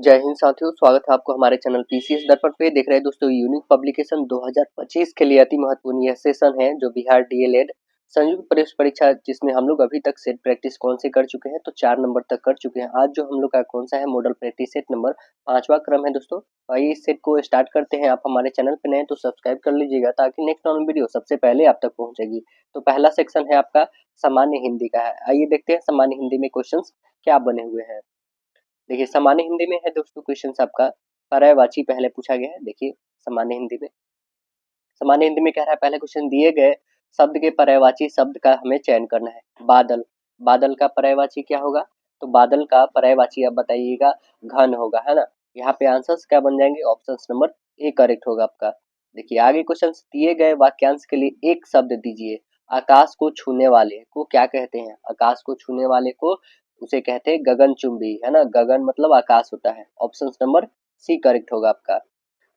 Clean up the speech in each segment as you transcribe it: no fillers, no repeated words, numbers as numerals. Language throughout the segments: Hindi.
जय हिंद साथियों, स्वागत है आपको हमारे चैनल पीसीएस दर्पण पे। देख रहे हैं दोस्तों, यूनिक पब्लिकेशन 2025 के लिए अति महत्वपूर्ण यह सेशन है जो बिहार डीएलएड संयुक्त प्रवेश परीक्षा, जिसमें हम लोग अभी तक सेट प्रैक्टिस कौन से कर चुके हैं, तो 4 नंबर तक कर चुके हैं। आज जो हम लोग का कौन सा है, मॉडल प्रैक्टिस सेट नंबर 5वां क्रम है दोस्तों। तो आइए इस सेट को स्टार्ट करते हैं। आप हमारे चैनल पे नए तो सब्सक्राइब कर लीजिएगा ताकि नेक्स्ट ऑन वीडियो सबसे पहले आप तक पहुंचेगी। तो पहला सेक्शन है आपका सामान्य हिंदी का है। आइए देखते हैं सामान्य हिंदी में क्वेश्चन क्या बने हुए हैं। देखिए सामान्य हिंदी में है दोस्तों क्वेश्चन आपका पर्यायवाची पहले पूछा गया है। देखिए सामान्य हिंदी में कह रहा है, पहले क्वेश्चन दिए गए शब्द के पर्यायवाची शब्द का हमें चयन करना है। बादल, बादल का पर्यायवाची क्या होगा? तो बादल का पर्यायवाची आप बताइएगा घन होगा, है ना। यहाँ पे आंसर्स क्या बन जाएंगे? ऑप्शन नंबर ए करेक्ट होगा आपका। देखिए आगे क्वेश्चन, दिए गए वाक्यांश के लिए एक शब्द दीजिए। आकाश को छूने वाले को क्या कहते हैं? आकाश को छूने वाले को उसे कहते हैं गगनचुंबी, है ना। गगन मतलब आकाश होता है। ऑप्शन नंबर सी करेक्ट होगा आपका।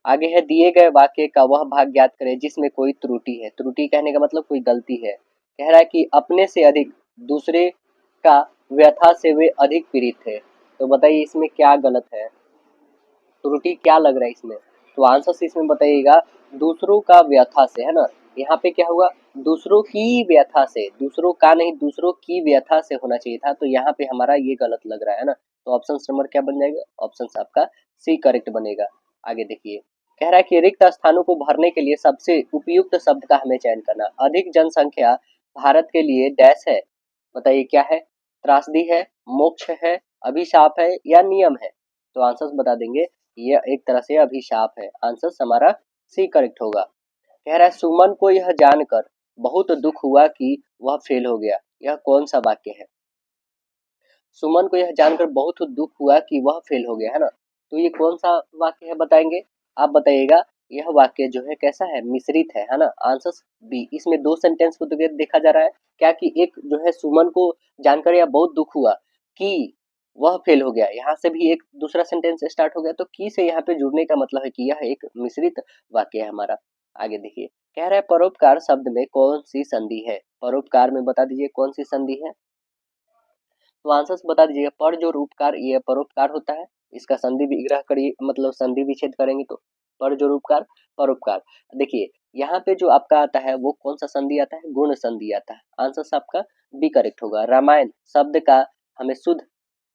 आगे है, दिए गए वाक्य का वह भाग ज्ञात करें जिसमें कोई त्रुटि है। त्रुटि कहने का मतलब कोई गलती है। कह रहा है कि अपने से अधिक दूसरे का व्यथा से वे अधिक पीड़ित थे। तो बताइए इसमें क्या गलत है, त्रुटि क्या लग रहा है इसमें? तो आंसर इसमें बताइएगा दूसरों का व्यथा से, है ना। यहाँ पे क्या हुआ? दूसरों की व्यथा से, दूसरों का नहीं दूसरों की व्यथा से होना चाहिए था। तो यहाँ पे हमारा ये गलत लग रहा है ना। तो ऑप्शन नंबर क्या बन जाएगा? ऑप्शन आपका सी करेक्ट बनेगा। आगे देखिए, कह रहा है कि रिक्त स्थानों को भरने के लिए सबसे उपयुक्त शब्द का हमें चयन करना। अधिक जनसंख्या भारत के लिए डैश है। बताइए क्या है? त्रासदी है, मोक्ष है, अभिशाप है या नियम है? तो आंसर्स बता देंगे, ये एक तरह से अभिशाप है। आंसर हमारा सी करेक्ट होगा। कह रहा है, सुमन को यह जानकर बहुत दुख हुआ कि वह फेल हो गया। यह कौन सा वाक्य है? सुमन को यह जानकर बहुत दुख हुआ कि वह फेल हो गया, है ना। तो ये कौन सा वाक्य है बताएंगे? आप बताइएगा। यह वाक्य जो है कैसा है? मिश्रित है ना। Answer B. इसमें दो सेंटेंस को देखा जा रहा है क्या कि एक जो है सुमन को जानकर यह बहुत दुख हुआ कि वह फेल हो गया, यहाँ से भी एक दूसरा सेंटेंस स्टार्ट हो गया। तो की से यहाँ पे जुड़ने का मतलब है कि यह एक मिश्रित वाक्य है हमारा। आगे देखिए, कह रहा है परोपकार शब्द में कौन सी संधि है? परोपकार में बता दीजिए कौन सी संधि है। तो आंसर्स बता दीजिएगा। पर जो उपकार, ये परोपकार होता है। इसका संधि विग्रह करिए, मतलब संधि विच्छेद करेंगे तो पर जो उपकार, परोपकार। देखिए यहाँ पे जो आपका आता है वो कौन सा संधि आता है? गुण संधि आता है। आंसर आपका बी करेक्ट होगा। रामायण शब्द का हमें शुद्ध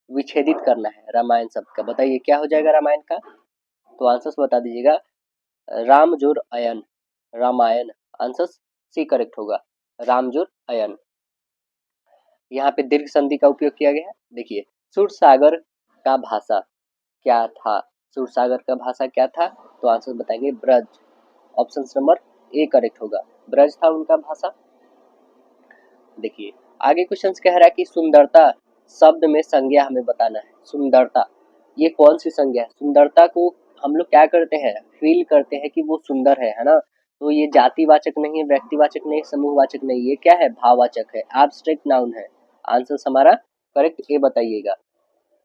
विच्छेदित करना है। रामायण शब्द का बताइए क्या हो जाएगा रामायण का? तो आंसर्स बता दीजिएगा रामजुर अयन, रामायण। आंसर सी करेक्ट होगा, रामजुर अयन। यहाँ पे दीर्घ संधि का उपयोग किया गया है। देखिए, सूरसागर का भाषा क्या था? सूरसागर का भाषा क्या था? तो आंसर बताएंगे Braj. Option number A correct होगा, ब्रज था उनका भाषा। देखिए आगे क्वेश्चन कह रहा है कि सुंदरता शब्द में संज्ञा हमें बताना है। सुंदरता ये कौन सी संज्ञा है? सुंदरता को हम लोग क्या करते हैं? फील करते हैं कि वो सुंदर है ना। तो ये जातिवाचक नहीं है, व्यक्तिवाचक नहीं, समूहवाचक नहीं, ये क्या है? भाववाचक है, एब्स्ट्रैक्ट नाउन है। आंसर हमारा करेक्ट ए बताइएगा।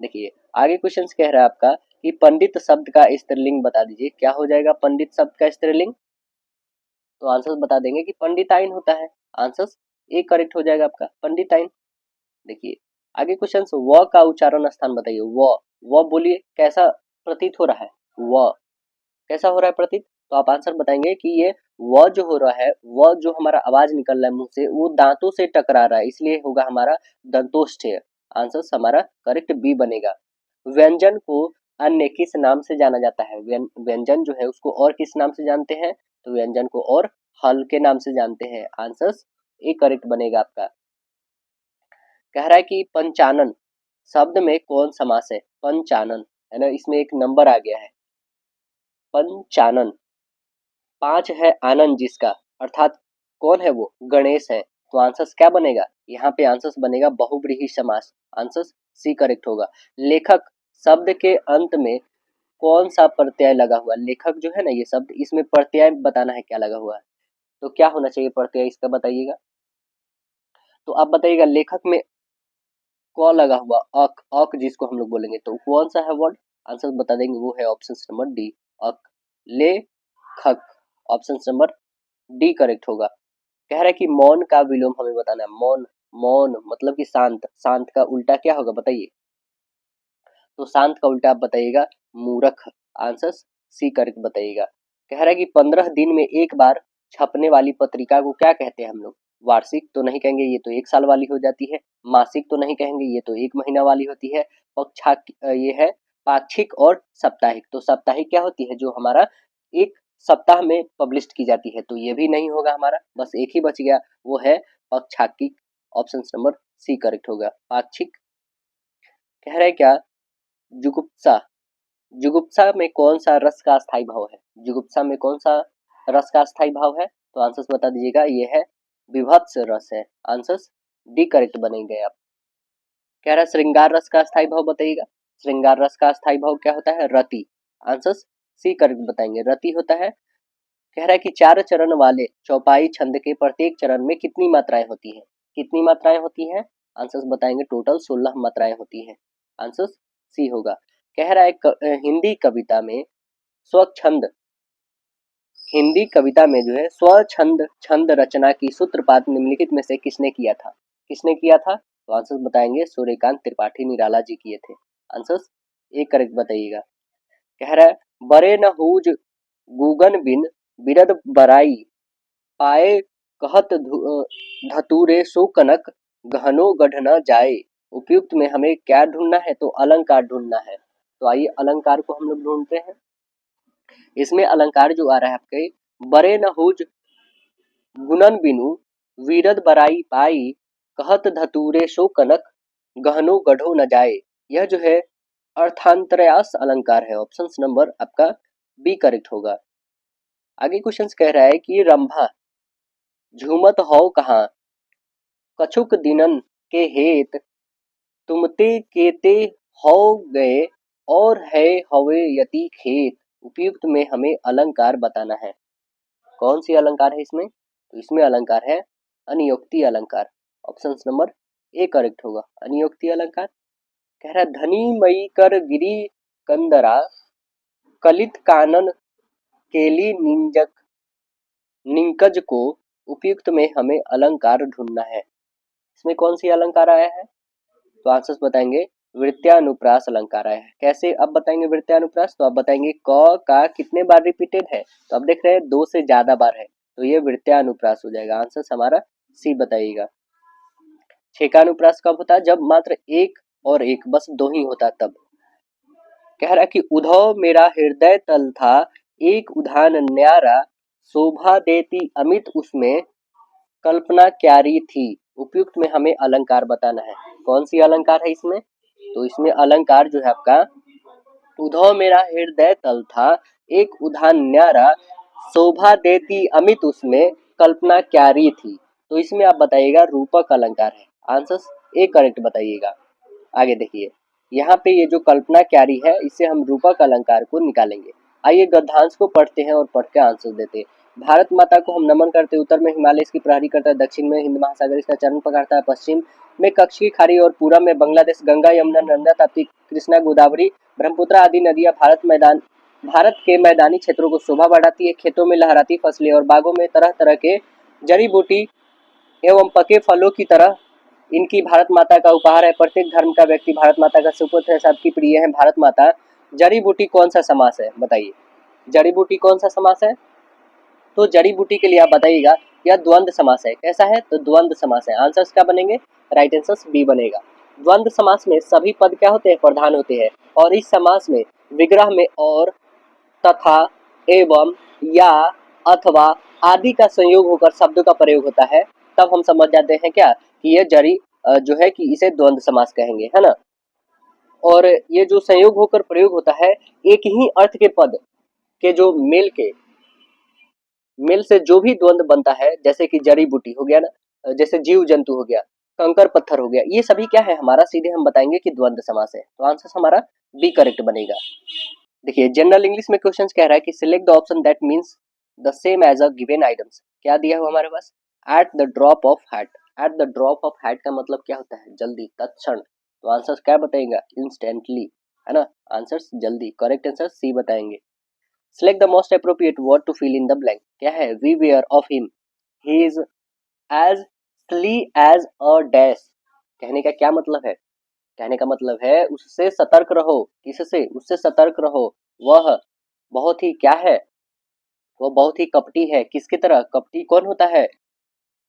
देखिए आगे क्वेश्चन कह रहा है आपका कि पंडित शब्द का स्त्रीलिंग बता दीजिए। क्या हो जाएगा पंडित शब्द का स्त्रीलिंग? तो आंसर बता देंगे कि पंडिताइन होता है। आंसर ए करेक्ट हो जाएगा आपका, पंडिताइन। देखिए आगे क्वेश्चन, व का उच्चारण स्थान बताइए। व बोलिए कैसा प्रतीत हो रहा है? व कैसा हो रहा है प्रतीत? तो आप आंसर बताएंगे कि ये व जो हो रहा है, व जो हमारा आवाज निकल रहा है मुंह से, वो दांतों से टकरा रहा है, इसलिए होगा हमारा दंतोष्ठ्य। आंसर हमारा करेक्ट बी बनेगा। व्यंजन को अन्य किस नाम से जाना जाता है? व्यंजन जो है उसको और किस नाम से जानते हैं? तो व्यंजन को और हल के नाम से जानते हैं। आंसर ए करेक्ट बनेगा आपका। कह रहा है कि पंचानन शब्द में कौन समास है? पंचानन, है ना, इसमें एक नंबर आ गया है। पंचानन, 5 है आनंद जिसका, अर्थात कौन है वो? गणेश है। तो आंसर क्या बनेगा? यहाँ पे आंसर बनेगा बहुव्रीहि समास। आंसर सी करेक्ट होगा। लेखक शब्द के अंत में कौन सा प्रत्यय लगा हुआ? लेखक जो है ना ये शब्द, इसमें प्रत्यय बताना है क्या लगा हुआ है। तो क्या होना चाहिए प्रत्यय इसका बताइएगा। तो आप बताइएगा लेखक में क लगा हुआ, अक, अक जिसको हम लोग बोलेंगे, तो कौन सा है वर्ड? आंसर बता देंगे, वो है ऑप्शन नंबर डी, अक, लेखक। ऑप्शन नंबर डी करेक्ट होगा। कह रहा है कि मौन का विलोम हमें बताना है। मौन, मौन मतलब कि शांत, शांत का उल्टा क्या होगा बताइए। तो शांत का उल्टा आप बताइएगा मूर्ख। आंसर सी करेक्ट बताइएगा। कह रहा है कि 15 दिन में एक बार छपने वाली पत्रिका को क्या कहते हैं हम लोग? वार्षिक तो नहीं कहेंगे, ये तो 1 साल वाली हो जाती है। मासिक तो नहीं कहेंगे, ये तो 1 महीना वाली होती है। ये है पाक्षिक और साप्ताहिक। तो साप्ताहिक क्या होती है? जो हमारा एक सप्ताह में पब्लिश की जाती है। तो ये भी नहीं होगा हमारा, बस एक ही बच गया, वो है पाक्षिक। ऑप्शन नंबर सी करेक्ट होगा, पाक्षिक। कह रहे क्या? जुगुप्सा, जुगुप्सा में कौन सा रस का स्थायी भाव है? जुगुप्सा में कौन सा रस का स्थायी भाव है? तो आंसर्स बता दीजिएगा। ये है विभत्स रस है। आंसर्स डी करेक्ट बनेंगे आप। कह रहा है श्रृंगार रस का स्थायी भाव बताइएगा। श्रृंगार रस का स्थायी भाव क्या होता है? रति। आंसर्स सी करेक्ट बताएंगे, रति होता है। कह रहा है कि 4 चरण वाले चौपाई छंद के प्रत्येक चरण में कितनी मात्राएं होती हैं? कितनी मात्राएं होती हैं? आंसर्स बताएंगे टोटल 16 मात्राएं होती हैं। आंसर्स सी होगा। कह रहा है हिंदी कविता में स्वच्छंद, हिंदी कविता में जो है स्वच्छंद छंद रचना की सूत्रपात निम्नलिखित में से किसने किया था? किसने किया था? तो आंसर्स बताएंगे सूर्यकांत त्रिपाठी निराला जी किए थे। आंसर्स ए करेक्ट बताइएगा। कह रहा है बरे न हूज गूगन बिन बिरद बराई पाए कहत धतूरे सो कनक गहनो गढ़ न जाए। उपयुक्त में हमें क्या ढूंढना है? तो अलंकार ढूंढना है। तो आइए अलंकार को हम लोग ढूंढते हैं। इसमें अलंकार जो आ रहा है आपके, बरे न हूज गुणन बिनु वीरद बराई पाई कहत धतूरे सो कनक गहनो गढ़ो न जाए। यह जो है अर्थांतरयास अलंकार है। ऑप्शन नंबर आपका बी करेक्ट होगा। आगे क्वेश्चन कह रहा है कि रंभा झूमत हो कहाँ कछुक दिनन के हेत तुमते केते हो गए और है हवे यति खेत। उपयुक्त में हमें अलंकार बताना है। कौन सी अलंकार है इसमें? तो इसमें अलंकार है अनियोक्ति अलंकार। ऑप्शन नंबर ए करेक्ट होगा, अनियोक्ति अलंकार। कह रहा है धनी मई कर गिरी कंदरा कलित कानन केली निंजक निंकज को। उपयुक्त में हमें अलंकार ढूंढना है। इसमें कौन सी अलंकार आया है? तो आंसर्स बताएंगे वृत्यानुप्रास अलंकार आया है। कैसे अब बताएंगे वृत्यानुप्रास? तो आप बताएंगे क का कितने बार रिपीटेड है? तो आप देख रहे हैं 2 से ज्यादा बार है, तो ये वृत्यानुप्रास हो जाएगा। आंसर हमारा सी बताइएगा। छेकानुप्रास कब होता है? जब मात्र एक और एक, बस 2 ही होता तब। कह रहा कि उधव मेरा हृदय तल था एक उधान न्यारा शोभा देती अमित उसमें कल्पना क्यारी थी। उपयुक्त में हमें अलंकार बताना है। कौन सी अलंकार है इसमें? तो इसमें अलंकार जो है आपका उधव मेरा हृदय तल था एक उधान न्यारा शोभा देती अमित उसमें कल्पना क्यारी थी। तो इसमें आप बताइएगा रूपक अलंकार है। आंसर ए करेक्ट बताइएगा। आगे देखिए, यहाँ पे ये जो कल्पना क्यारी है, इससे हम रूपक अलंकार को निकालेंगे। आइए गद्यांश को पढ़ते हैं और पढ़ के आंसर देते हैं। भारत माता को हम नमन करते, उत्तर में हिमालय इसकी प्रहरी करता है, दक्षिण में हिंद महासागर इसका चरण पकड़ता है, पश्चिम में कच्छ की खाड़ी और पूरब में बांग्लादेश गंगा यमुना नर्मदा ताप्ती कृष्णा गोदावरी ब्रह्मपुत्र आदि नदियां भारत के मैदानी क्षेत्रों को शोभा बढ़ाती है। खेतों में लहराती फसलें और बागों में तरह तरह के जड़ी बूटी एवं पके फलों की तरह इनकी भारत माता का उपहार है। प्रत्येक धर्म का व्यक्ति भारत माता का सुपुत्र है, सबकी प्रिय है भारत माता। जड़ी बूटी कौन सा समास है? बताइए, जड़ी बूटी कौन सा समास है? तो जड़ी बूटी के लिए आप बताइएगा यह द्वंद्व समास है। कैसा है? तो द्वंद्व समास है। आंसर्स क्या बनेंगे? राइट आंसर बी बनेगा। द्वंद्व समास में सभी पद क्या होते हैं? प्रधान होते हैं। और इस समास में विग्रह में और, तथा, एवं, या, अथवा आदि का संयोग होकर शब्दों का प्रयोग होता है। तब हम समझ जाते हैं क्या कि यह जड़ी जो है कि इसे द्वंद्व समास कहेंगे, है ना। और ये जो संयोग होकर प्रयोग होता है, एक ही अर्थ के पद के जो मेल से जो भी द्वंद्व बनता है, जैसे कि जड़ी बूटी हो गया ना, जैसे जीव जंतु हो गया, कंकर पत्थर हो गया, ये सभी क्या है हमारा? सीधे हम बताएंगे कि द्वंद्व समास है। तो आंसर हमारा बी करेक्ट बनेगा। देखिए जनरल इंग्लिश में क्वेश्चन कह रहा है कि select the option that means the same as a given items. क्या दिया हुआ हमारे पास? At the drop of hat. At the drop of hat का मतलब क्या होता है? जल्दी, तत्क्षण। तो आंसर क्या बताएगा? इंस्टेंटली, है ना। आंसर जल्दी, करेक्ट आंसर सी बताएंगे। Select the most appropriate word to fill in the blank. क्या है? We wear of him. He is as silly as a dash. कहने का क्या मतलब है? कहने का मतलब है उससे सतर्क रहो। किससे? उससे सतर्क रहो। वह बहुत ही क्या है? वो बहुत ही कपटी है। किसकी तरह? कपटी कौन होता है?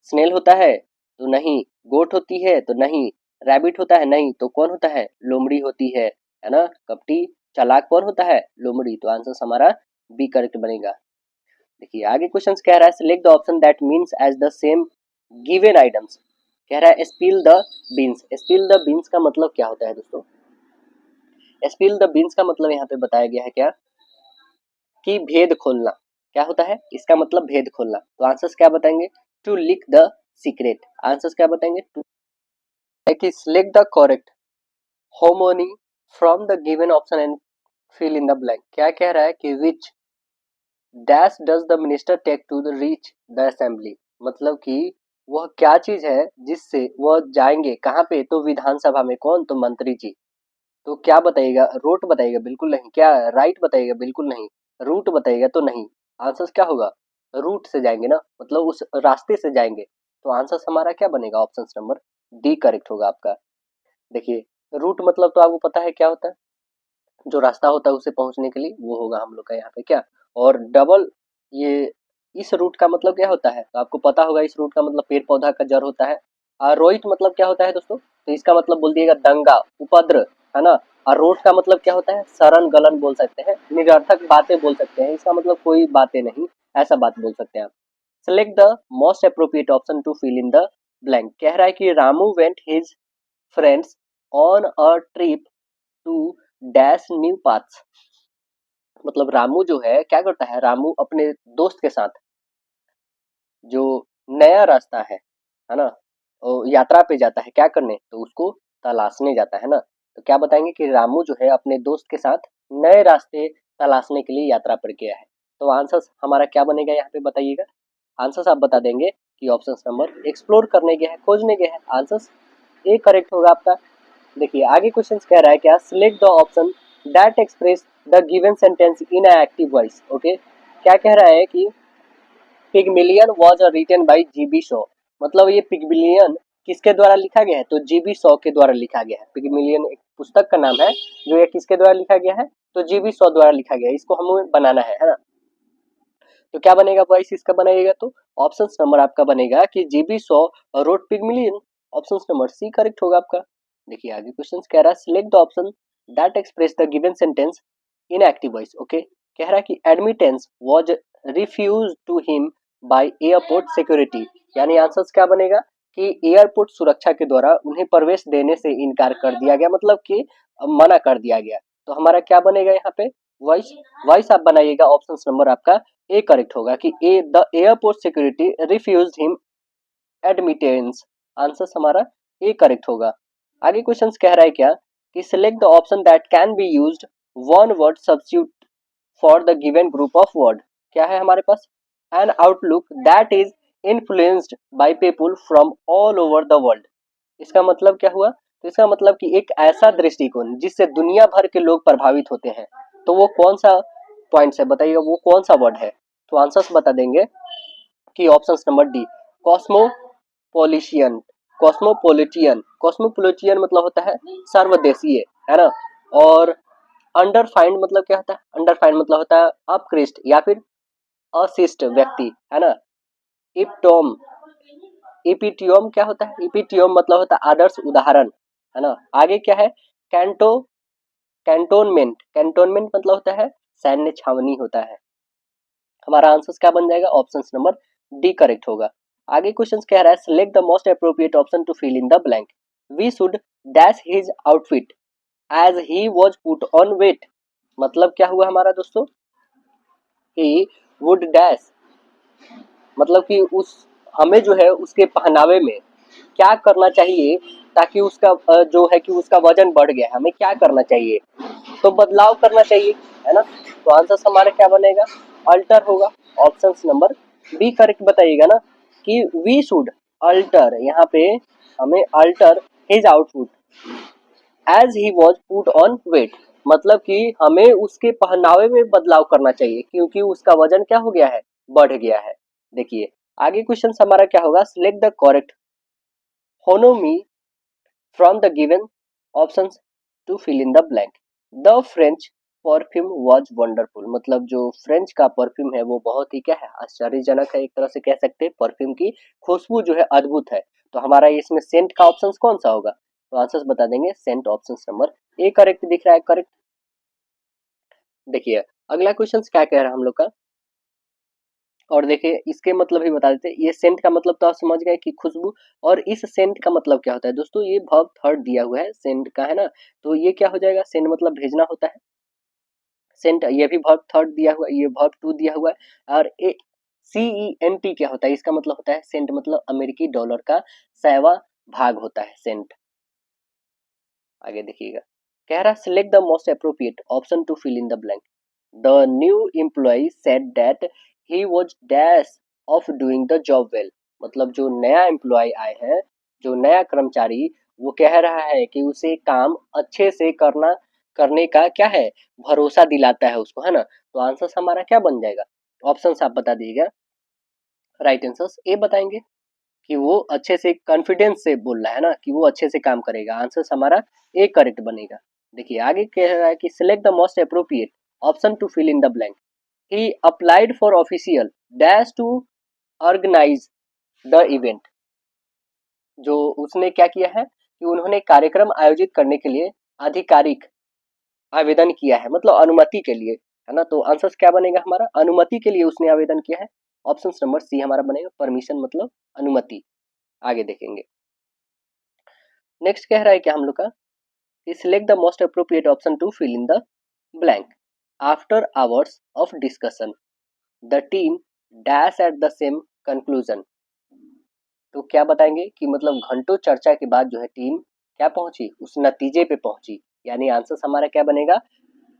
स्नेल होता है? तो नहीं। गोट होती है? तो नहीं। रैबिट होता है? नहीं। तो कौन होता है? लोमड़ी होती है ना। कपटी चालाक कौन होता है? लोमड़ी। तो आंसर हमारा बी करेक्ट बनेगा। देखिए आगे क्वेश्चन कह रहा है select the option that means as the same given items. कह रहा है spill the beans. Spill the beans का मतलब क्या होता है दोस्तों? स्पिल द बीन्स का मतलब यहाँ पे बताया गया है क्या कि भेद खोलना। क्या होता है इसका मतलब? भेद खोलना। तो आंसर्स क्या बताएंगे? To leak the secret. Answers क्या बताएंगे? टू कि select the correct homonym from the given option and fill in the blank. क्या कह रहा है कि which dash does the minister take to the reach the assembly. मतलब कि वह क्या चीज है जिससे वह जाएंगे कहाँ पे? तो विधानसभा में। कौन? तो मंत्री जी। तो क्या बताइएगा? रोट बताइएगा? बिल्कुल नहीं। क्या राइट बताइएगा? बिल्कुल नहीं। रूट बताइएगा? तो नहीं। आंसर क्या होगा? रूट से जाएंगे ना, मतलब उस रास्ते से जाएंगे। तो आंसर हमारा क्या बनेगा? ऑप्शन नंबर डी करेक्ट होगा आपका। देखिए रूट मतलब तो आपको पता है क्या होता है? जो रास्ता होता है उसे पहुंचने के लिए, वो होगा हम लोग का यहाँ पे क्या। और डबल ये इस रूट का मतलब क्या होता है? तो आपको पता होगा इस रूट का मतलब पेड़ पौधा का जड़ होता है। और रोहित मतलब क्या होता है दोस्तों? तो इसका मतलब बोल दिएगा दंगा, उपद्र, है ना। और रोट का मतलब क्या होता है? शरण गलन बोल सकते हैं, निरर्थक बातें बोल सकते हैं। इसका मतलब कोई बातें नहीं, ऐसा बात बोल सकते हैं आप। Select the most appropriate option to fill in the blank. कह रहा है कि Ramu went his friends on a trip to dash new paths. मतलब रामू जो है क्या करता है? रामू अपने दोस्त के साथ जो नया रास्ता है ना, यात्रा पे जाता है। क्या करने? तो उसको तलाशने जाता है ना। तो क्या बताएंगे कि रामू जो है अपने दोस्त के साथ नए रास्ते तलाशने के लिए यात्रा पर गया है। तो आंसर हमारा क्या बनेगा यहाँ पे बताइएगा? आंसर आप बता देंगे कि ऑप्शन नंबर एक्सप्लोर करने गया है, खोजने गया है। आंसर ए करेक्ट होगा आपका। देखिए आगे क्वेश्चन कह रहा है क्या select the option that express the given sentence in a active voice. Okay, क्या कह रहा है कि Pygmalion was written by GB Shaw. मतलब ये पिगमिलियन किसके द्वारा लिखा गया है? तो जीबी शॉ के द्वारा लिखा गया है। पिगमिलियन एक पुस्तक का नाम है जो ये किसके द्वारा लिखा गया है? तो जीबी शॉ द्वारा लिखा गया है। इसको हमें बनाना है ना। तो क्या बनेगा वॉइस इसका बनाइएगा? तो ऑप्शन नंबर आपका बनेगा कि GB Shaw wrote Pygmalion. Option number C correct होगा आपका। देखिए आगे क्वेश्चन कह रहा है select the option that express the given sentence in active voice. Okay, कह रहा है कि admittance was refuse to him by airport security. यानी आंसर क्या बनेगा कि एयरपोर्ट सुरक्षा के द्वारा उन्हें प्रवेश देने से इनकार कर दिया गया, मतलब कि मना कर दिया गया। तो हमारा क्या बनेगा यहाँ पे? वॉइस। वॉइस आप बनाइएगा। ऑप्शन नंबर आपका ए करेक्ट होगा कि A the airport security refuse him admittance. Answer हमारा ए करेक्ट होगा। आगे क्वेश्चन कह रहा है क्या कि select the option that can be used one word substitute for the given group of word. क्या है हमारे पास? An outlook that is influenced by people from all over the world. इसका मतलब क्या हुआ? तो इसका मतलब कि एक ऐसा दृष्टिकोण जिससे दुनिया भर के लोग प्रभावित होते हैं। तो वो कौन सा पॉइंट है बताइएगा? वो कौन सा वर्ड है? तो आंसर्स बता देंगे कि ऑप्शन नंबर डी कॉस्मोपोलिशियन। कॉस्मोपोलिटियन। कॉस्मोपोलिटियन मतलब होता है सर्वदेशीय, है ना। और अंडरफाइंड मतलब क्या होता है? अंडरफाइंड मतलब होता है अपकृष्ट या फिर अशिष्ट व्यक्ति, है ना। इप्टोम इपिटियोम क्या होता है? इपिटियोम मतलब होता है आदर्श उदाहरण, है ना। आगे क्या है? Canto cantonment. कैंटोनमेंट मतलब होता है सैन्य छावनी होता है। हमारा आंसर क्या बन जाएगा? ऑप्शन नंबर डी करेक्ट होगा। आगे क्वेश्चन कह रहा है select the most appropriate option to fill in the blank. We should dash his outfit as he was put on weight. मतलब क्या हुआ हमारा दोस्तों? ही वुड डैश, मतलब कि उस हमें जो है उसके पहनावे में क्या करना चाहिए ताकि उसका जो है कि उसका वजन बढ़ गया, हमें क्या करना चाहिए? तो बदलाव करना चाहिए, है ना। तो आंसर हमारा क्या बनेगा? अल्टर होगा। ऑप्शन नंबर बी करेक्ट बताइएगा ना कि वी शुड अल्टर। यहाँ पे हमें alter his outfit as he was put on weight. मतलब कि हमें उसके पहनावे में बदलाव करना चाहिए क्योंकि उसका वजन क्या हो गया है? बढ़ गया है। देखिए आगे क्वेश्चन हमारा क्या होगा? Select the correct homonym from the given options to fill in the blank. The French perfume was wonderful, मतलब जो फ्रेंच का परफ्यूम है वो बहुत ही क्या है, आश्चर्यजनक है, एक तरह से कह सकते हैं परफ्यूम की खुशबू जो है अद्भुत है। तो हमारा इसमें सेंट का ऑप्शन कौन सा होगा, तो आंसर्स बता देंगे सेंट ऑप्शन नंबर ए करेक्ट दिख रहा है, करेक्ट। देखिए अगला क्वेश्चन क्या कह रहा है हम लोग का, और देखिए इसके मतलब भी बता देते हैं। ये सेंट का मतलब तो आप समझ गए कि खुशबू, और इस सेंट का मतलब क्या होता है दोस्तों, ये वर्ब थर्ड दिया हुआ है सेंट का, है ना। तो ये क्या हो जाएगा, सेंड मतलब भेजना होता है, सेंट ये भी वर्ब थर्ड दिया हुआ है, ये वर्ब टू दिया हुआ है। और ए CENT क्या होता है, इसका मतलब होता है सेंट मतलब अमेरिकी डॉलर का 100वां भाग होता है सेंट। आगे देखिएगा, कह रहा select the most appropriate option to fill in the blank. The new employee said that he was dash of doing the job well, मतलब जो नया एम्प्लॉय आए हैं, जो नया कर्मचारी, वो कह रहा है कि उसे काम अच्छे से करने का क्या है, भरोसा दिलाता है उसको, है ना। तो आंसर हमारा क्या बन जाएगा, ऑप्शन आप बता दीजिएगा। राइट आंसर ए बताएंगे कि वो अच्छे से कॉन्फिडेंस से बोल रहा है ना, कि वो अच्छे से काम करेगा, आंसर हमारा ए करेक्ट बनेगा। देखिए आगे कह रहा है कि select the most appropriate option to fill in the blank. He applied for official dash to organise the event, जो उसने क्या किया है कि उन्होंने कार्यक्रम आयोजित करने के लिए आधिकारिक आवेदन किया है, मतलब अनुमति के लिए, है ना। तो आंसर क्या बनेगा हमारा, अनुमति के लिए उसने आवेदन किया है, ऑप्शन नंबर सी हमारा बनेगा, परमिशन मतलब अनुमति। आगे देखेंगे, नेक्स्ट कह रहा है क्या हम लोग का, select the most appropriate option to fill in the blank. After hours of discussion the team dash at the same conclusion. तो क्या बताएंगे कि मतलब घंटों चर्चा के बाद जो है टीम क्या पहुंची, उस नतीजे पे पहुंची, यानी आंसर हमारा क्या बनेगा,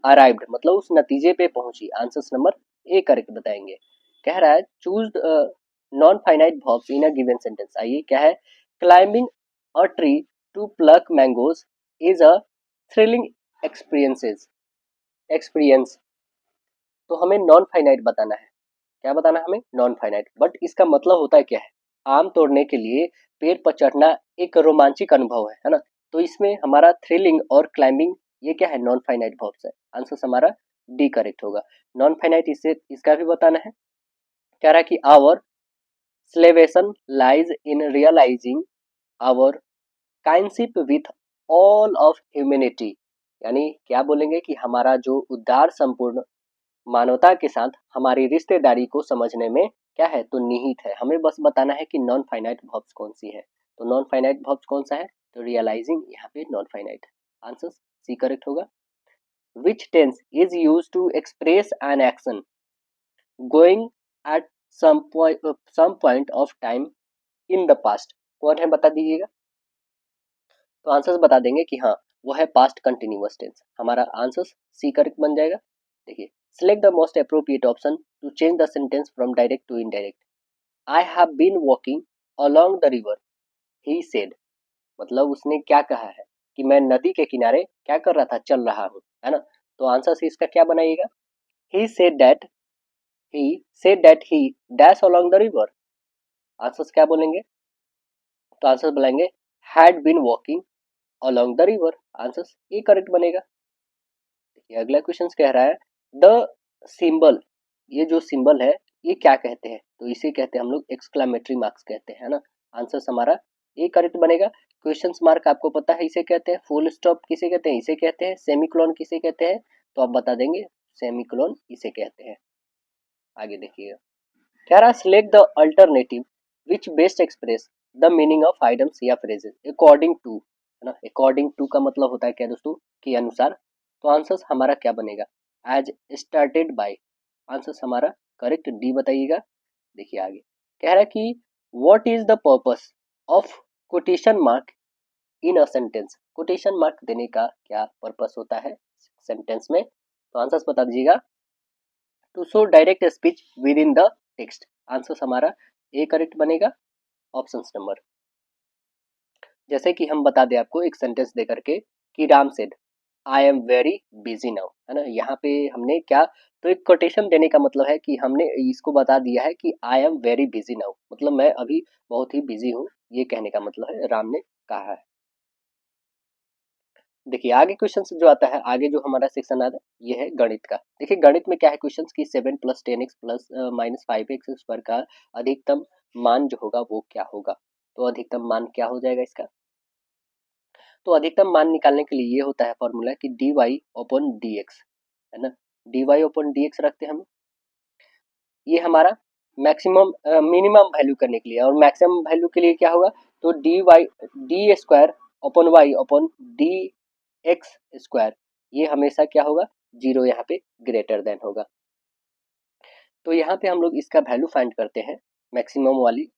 अराइव्ड, मतलब उस नतीजे पे पहुंची, आंसर नंबर ए करेक्ट बताएंगे। कह रहा है choose non finite verbs in a given sentence. आइए क्या है, climbing a tree to pluck mangoes is a thrilling experiences experience. तो हमें नॉन फाइनाइट बताना है, क्या बताना है हमें, नॉन फाइनाइट, बट इसका मतलब होता है क्या है, आम तोड़ने के लिए पेड़ पर चढ़ना एक रोमांचिक अनुभव है ना। तो इसमें हमारा थ्रिलिंग और क्लाइंबिंग ये क्या है, नॉन फाइनाइट वर्ब्स है, आंसर हमारा डी करेक्ट होगा। नॉन फाइनाइट इससे इसका भी बताना है, कह रहा है कि our salvation lies in realising our kinship with all of humanity, यानी क्या बोलेंगे कि हमारा जो उदार संपूर्ण मानवता के साथ हमारी रिश्तेदारी को समझने में क्या है, तो निहित है। हमें बस बताना है कि नॉन फाइनाइट वर्ब्स कौन सी है, तो नॉन फाइनाइट वर्ब्स कौन सा है, तो रियलाइजिंग यहाँ पे non finite, answer C correct होगा। Which tense is use to express an action going at some point of time in the past, कौन है बता दीजिएगा। तो आंसर्स बता देंगे कि हाँ वो है पास्ट कंटिन्यूअस टेंस, हमारा आंसर सी करेक्ट बन जाएगा। देखिए select the most appropriate option to change the sentence from direct to indirect. I have been walking along the river he said, मतलब उसने क्या कहा है कि मैं नदी के किनारे क्या कर रहा था, चल रहा हूँ, है ना। तो आंसर से इसका क्या बनाइएगा, he said that he said that he dash along the river, answer क्या बोलेंगे, तो आंसर बोलेंगे had been walking along the river, answer ये करेक्ट बनेगा। देखिए अगला क्वेश्चन कह रहा है द सिंबल, ये जो सिंबल है ये क्या कहते हैं, तो इसे कहते हैं हम लोग एक्सक्लामेटरी मार्क्स कहते हैं, है ना। आंसर हमारा ये करेक्ट बनेगा। क्वेश्चन मार्क आपको पता है इसे कहते हैं, फुल स्टॉप किसे कहते हैं, इसे कहते हैं, सेमीकोलन किसे कहते हैं, तो आप बता देंगे सेमीकोलन इसे कहते हैं। आगे देखिएगा, कह रहा select the alternative which best express the meaning of items या फ्रेजेस अकॉर्डिंग टू, है ना। अकॉर्डिंग टू का मतलब होता है क्या दोस्तों, के अनुसार। तो आंसर हमारा क्या बनेगा, एज स्टार्टेड बाय, आंसर हमारा करेक्ट डी बताइएगा। देखिए आगे कह रहा है कि what is the purpose of quotation mark in a sentence, quotation mark देने का क्या पर्पस होता है सेंटेंस में, तो आंसर बता दीजिएगा। To show direct speech within the text, answer हमारा ए करेक्ट बनेगा, ऑप्शन नंबर। जैसे कि हम बता दें आपको एक सेंटेंस दे करके कि Ram said I am very busy now, है ना। यहाँ पे हमने क्या, तो एक कोटेशन देने का मतलब है कि हमने इसको बता दिया है कि I am very busy now, मतलब मैं अभी बहुत ही बिजी हूँ, ये कहने का मतलब है राम ने कहा है। देखिए आगे क्वेश्चन जो आता है, आगे जो हमारा सेक्शन आता है ये है गणित का। देखिए गणित में क्या है क्वेश्चन की 7 + 10x plus minus 5x square का अधिकतम मान जो होगा वो क्या होगा। तो अधिकतम मान क्या हो जाएगा इसका। तो अधिकतम मान निकालने के लिए ये होता है फॉर्मूला कि dy/dx है ना। dy/dx रखते हैं हम, ये हमारा मैक्सिमम मिनिमम वैल्यू करने के लिए, और मैक्सिमम वैल्यू के लिए क्या होगा तो d² y/dx², ये हमेशा क्या होगा 0 यहाँ पे ग्रेटर देन होगा। तो यहाँ पे हम लोग इसका वैल्यू फाइंड करते हैं। मैक्सिमम वाली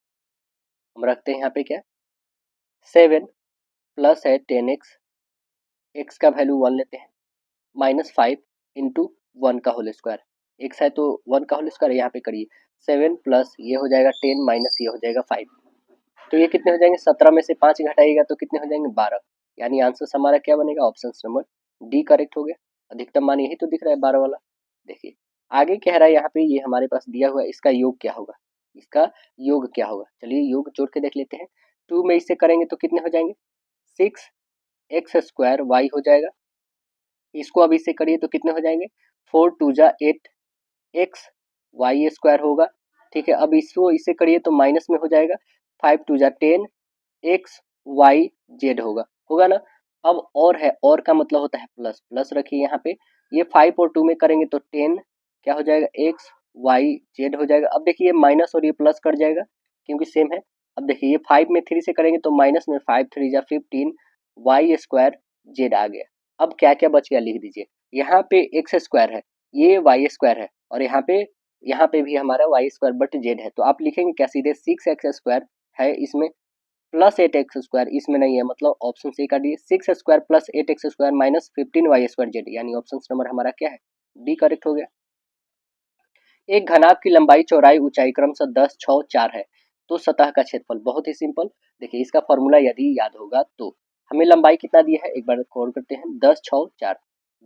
हम रखते हैं यहाँ पे क्या 7 प्लस है 10x, x का वैल्यू 1 लेते हैं, -5 इंटू 1 का होल स्क्वायर, x है तो 1 का होल स्क्वायर यहाँ पे करिए 7 प्लस ये हो जाएगा 10 माइनस ये हो जाएगा 5, तो ये कितने हो जाएंगे 17 में से 5 घटाइएगा तो कितने हो जाएंगे 12, यानी आंसर हमारा क्या बनेगा ऑप्शन नंबर डी करेक्ट हो गया। अधिकतम मान यही तो दिख रहा है 12 वाला। देखिए आगे कह रहा है यहाँ पे ये हमारे पास दिया हुआ है, इसका योग क्या होगा, इसका योग क्या होगा, चलिए योग जोड़ के देख लेते हैं। 2 में इससे करेंगे तो कितने हो जाएंगे 6x² y हो जाएगा, इसको अब इससे करिए तो कितने हो जाएंगे 4 2 जा 8 एक्स वाई स्क्वायर होगा। ठीक है, अब इसको इससे करिए तो माइनस में हो जाएगा 5 2 जा 10 एक्स वाई जेड होगा, होगा ना। अब और है, और का मतलब होता है प्लस, प्लस रखिए यहाँ पे, ये 5 और 2 में करेंगे तो 10 क्या हो जाएगा एक्स वाई जेड हो जाएगा। अब देखिए ये माइनस और ये प्लस कट जाएगा क्योंकि सेम है। अब देखिए ये 5 में 3 से करेंगे तो माइनस में 5 3 जा 15 वाई स्क्वायर जेड आ गया। अब क्या क्या बच गया लिख दीजिए, यहाँ पे एक्स स्क्वायर है, ये वाई स्क्वायर है, और यहाँ पे भी हमारा वाई स्क्वायर बट जेड है, तो आप लिखेंगे क्या सीधे 6x² है इसमें प्लस 8x² इसमें नहीं है, मतलब ऑप्शन सी का D 6² plus 8x² minus 15y² Z, यानी ऑप्शन नंबर हमारा क्या है डी करेक्ट हो गया। एक घनाभ की लंबाई चौड़ाई ऊंचाई क्रमशः 10 6 4 है, तो सतह का क्षेत्रफल, बहुत ही सिंपल। देखिए इसका फॉर्मूला यदि याद होगा तो हमें लंबाई कितना दिया है एक बार गौर करते हैं, 10 6 4,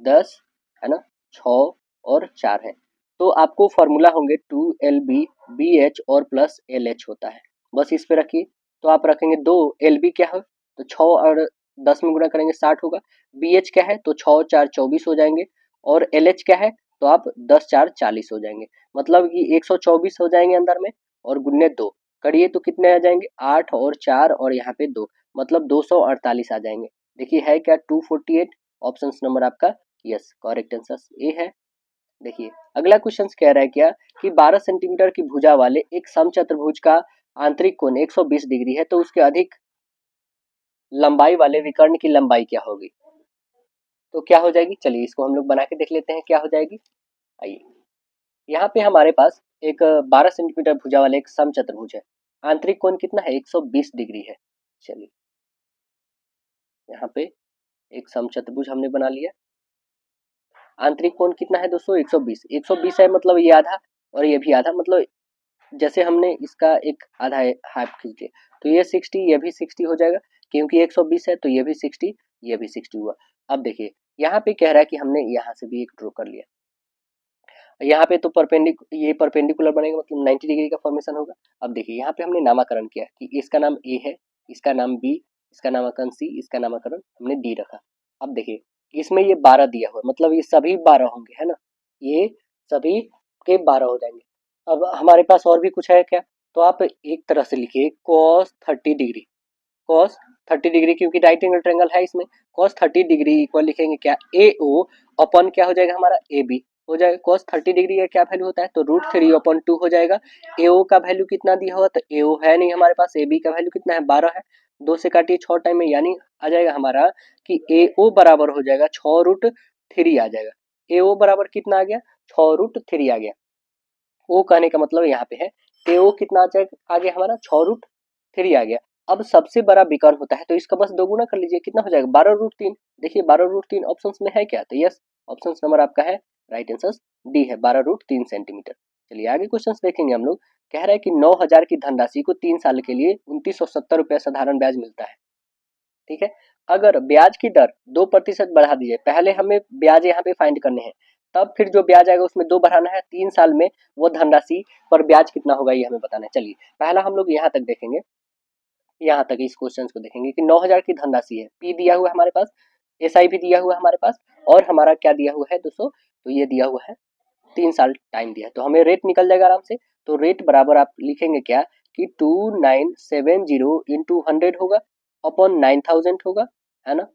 10 है ना 6 और 4 है, तो आपको फॉर्मूला होंगे 2LB BH और प्लस LH होता है, बस इस पे रखिए। तो आप रखेंगे 2LB क्या है तो 6 और 10 में गुणा करेंगे 60 होगा, BH क्या है तो 6 और 4 24 हो जाएंगे, और LH क्या है तो आप 10 4 40 हो जाएंगे, मतलब कि 124 हो जाएंगे अंदर में, और गुन्ने 2 करिए तो कितने आ जाएंगे 8 और 4 और यहाँ पे 2, मतलब 248 आ जाएंगे। देखिए है क्या 248, ऑप्शन नंबर आपका यस करेक्ट आंसर ए है। देखिए अगला क्वेश्चन कह रहा है क्या कि 12 सेंटीमीटर की भुजा वाले एक समचतुर्भुज का आंतरिक कोण 120 डिग्री है, तो उसके अधिक लंबाई वाले विकर्ण की लंबाई क्या होगी। तो क्या हो जाएगी, चलिए इसको हम लोग बना के देख लेते हैं क्या हो जाएगी। आइए यहाँ पे हमारे पास एक 12 सेंटीमीटर भुजा वाले एक समचतुर्भुज है, आंतरिक कोण कितना है 120 डिग्री है। चलिए यहाँ पे एक समचतुर्भुज हमने बना लिया, आंतरिक कोण कितना है दोस्तों 120, 120 है मतलब ये आधा और ये भी आधा, मतलब जैसे हमने इसका एक आधा हाफ खींच लिया तो ये 60 ये भी 60 हो जाएगा, क्योंकि 120 है तो ये भी 60 ये भी 60 हुआ। अब देखिए यहाँ पे कह रहा है कि हमने यहाँ से भी एक ड्रॉ कर लिया, यहाँ पे तो ये परपेंडिकुलर बनेगा मतलब 90 डिग्री का फॉर्मेशन होगा। अब देखिए यहाँ पे हमने नामकरण किया कि इसका नाम ए है, इसका नाम बी, इसका नामकरण सी, इसका नामकरण हमने डी रखा। अब देखिए इसमें ये 12 दिया हुआ मतलब ये सभी 12 होंगे है ना, ये सभी के 12 हो जाएंगे। अब हमारे पास और भी कुछ है क्या, तो आप एक तरह से लिखिए cos 30 डिग्री, cos 30 डिग्री क्योंकि राइट एंगल ट्रायंगल है इसमें, cos 30 डिग्री इक्वल लिखेंगे क्या AO अपन क्या हो जाएगा हमारा AB हो जाएगा। cos 30 डिग्री का क्या वैल्यू होता है तो √3/2 हो जाएगा। AO का वैल्यू कितना दिया होगा तो AO है नहीं हमारे पास, AB का वैल्यू कितना है 12 है, 2 से काटिए 6 टाइम में, यानी आ जाएगा हमारा कि AO बराबर हो जाएगा 6√3 आ जाएगा। AO बराबर कितना आ गया 6√3 आ गया। ओ कहने का मतलब यहाँ पे है AO कितना आ गया हमारा 6√3 आ गया। अब सबसे बड़ा विकर्ण होता है तो इसका बस दोगुना कर लीजिए, कितना हो जाएगा 12√3। देखिए 12√3 ऑप्शन में है क्या तो यस ऑप्शन नंबर आपका है राइट आंसर डी है 12√3 सेंटीमीटर। चलिए आगे क्वेश्चन देखेंगे हम लोग। कह रहा है कि 9,000 की धनराशि को 3 साल के लिए 2970 रुपया साधारण ब्याज मिलता है। ठीक है, अगर ब्याज की दर 2% बढ़ा दीजिए, पहले हमें ब्याज यहाँ पे फाइंड करने हैं, तब फिर जो ब्याज आएगा उसमें 2 बढ़ाना है, 3 साल में वो धनराशि पर ब्याज कितना होगा ये हमें बताना है। चलिए पहला हम लोग यहाँ तक देखेंगे, यहाँ तक इस क्वेश्चन को देखेंगे कि 9,000 की धनराशि है, पी दिया हुआ है हमारे पास, SI भी दिया हुआ है हमारे पास, और हमारा क्या दिया हुआ है दोस्तों, तो ये दिया हुआ है 3 साल टाइम दिया है, तो हमें रेट निकल जाएगा आराम से। तो रेट बराबर आप लिखेंगे क्या कि 2970 इंटू 100 होगा अपॉन 9000 होगा, है ना।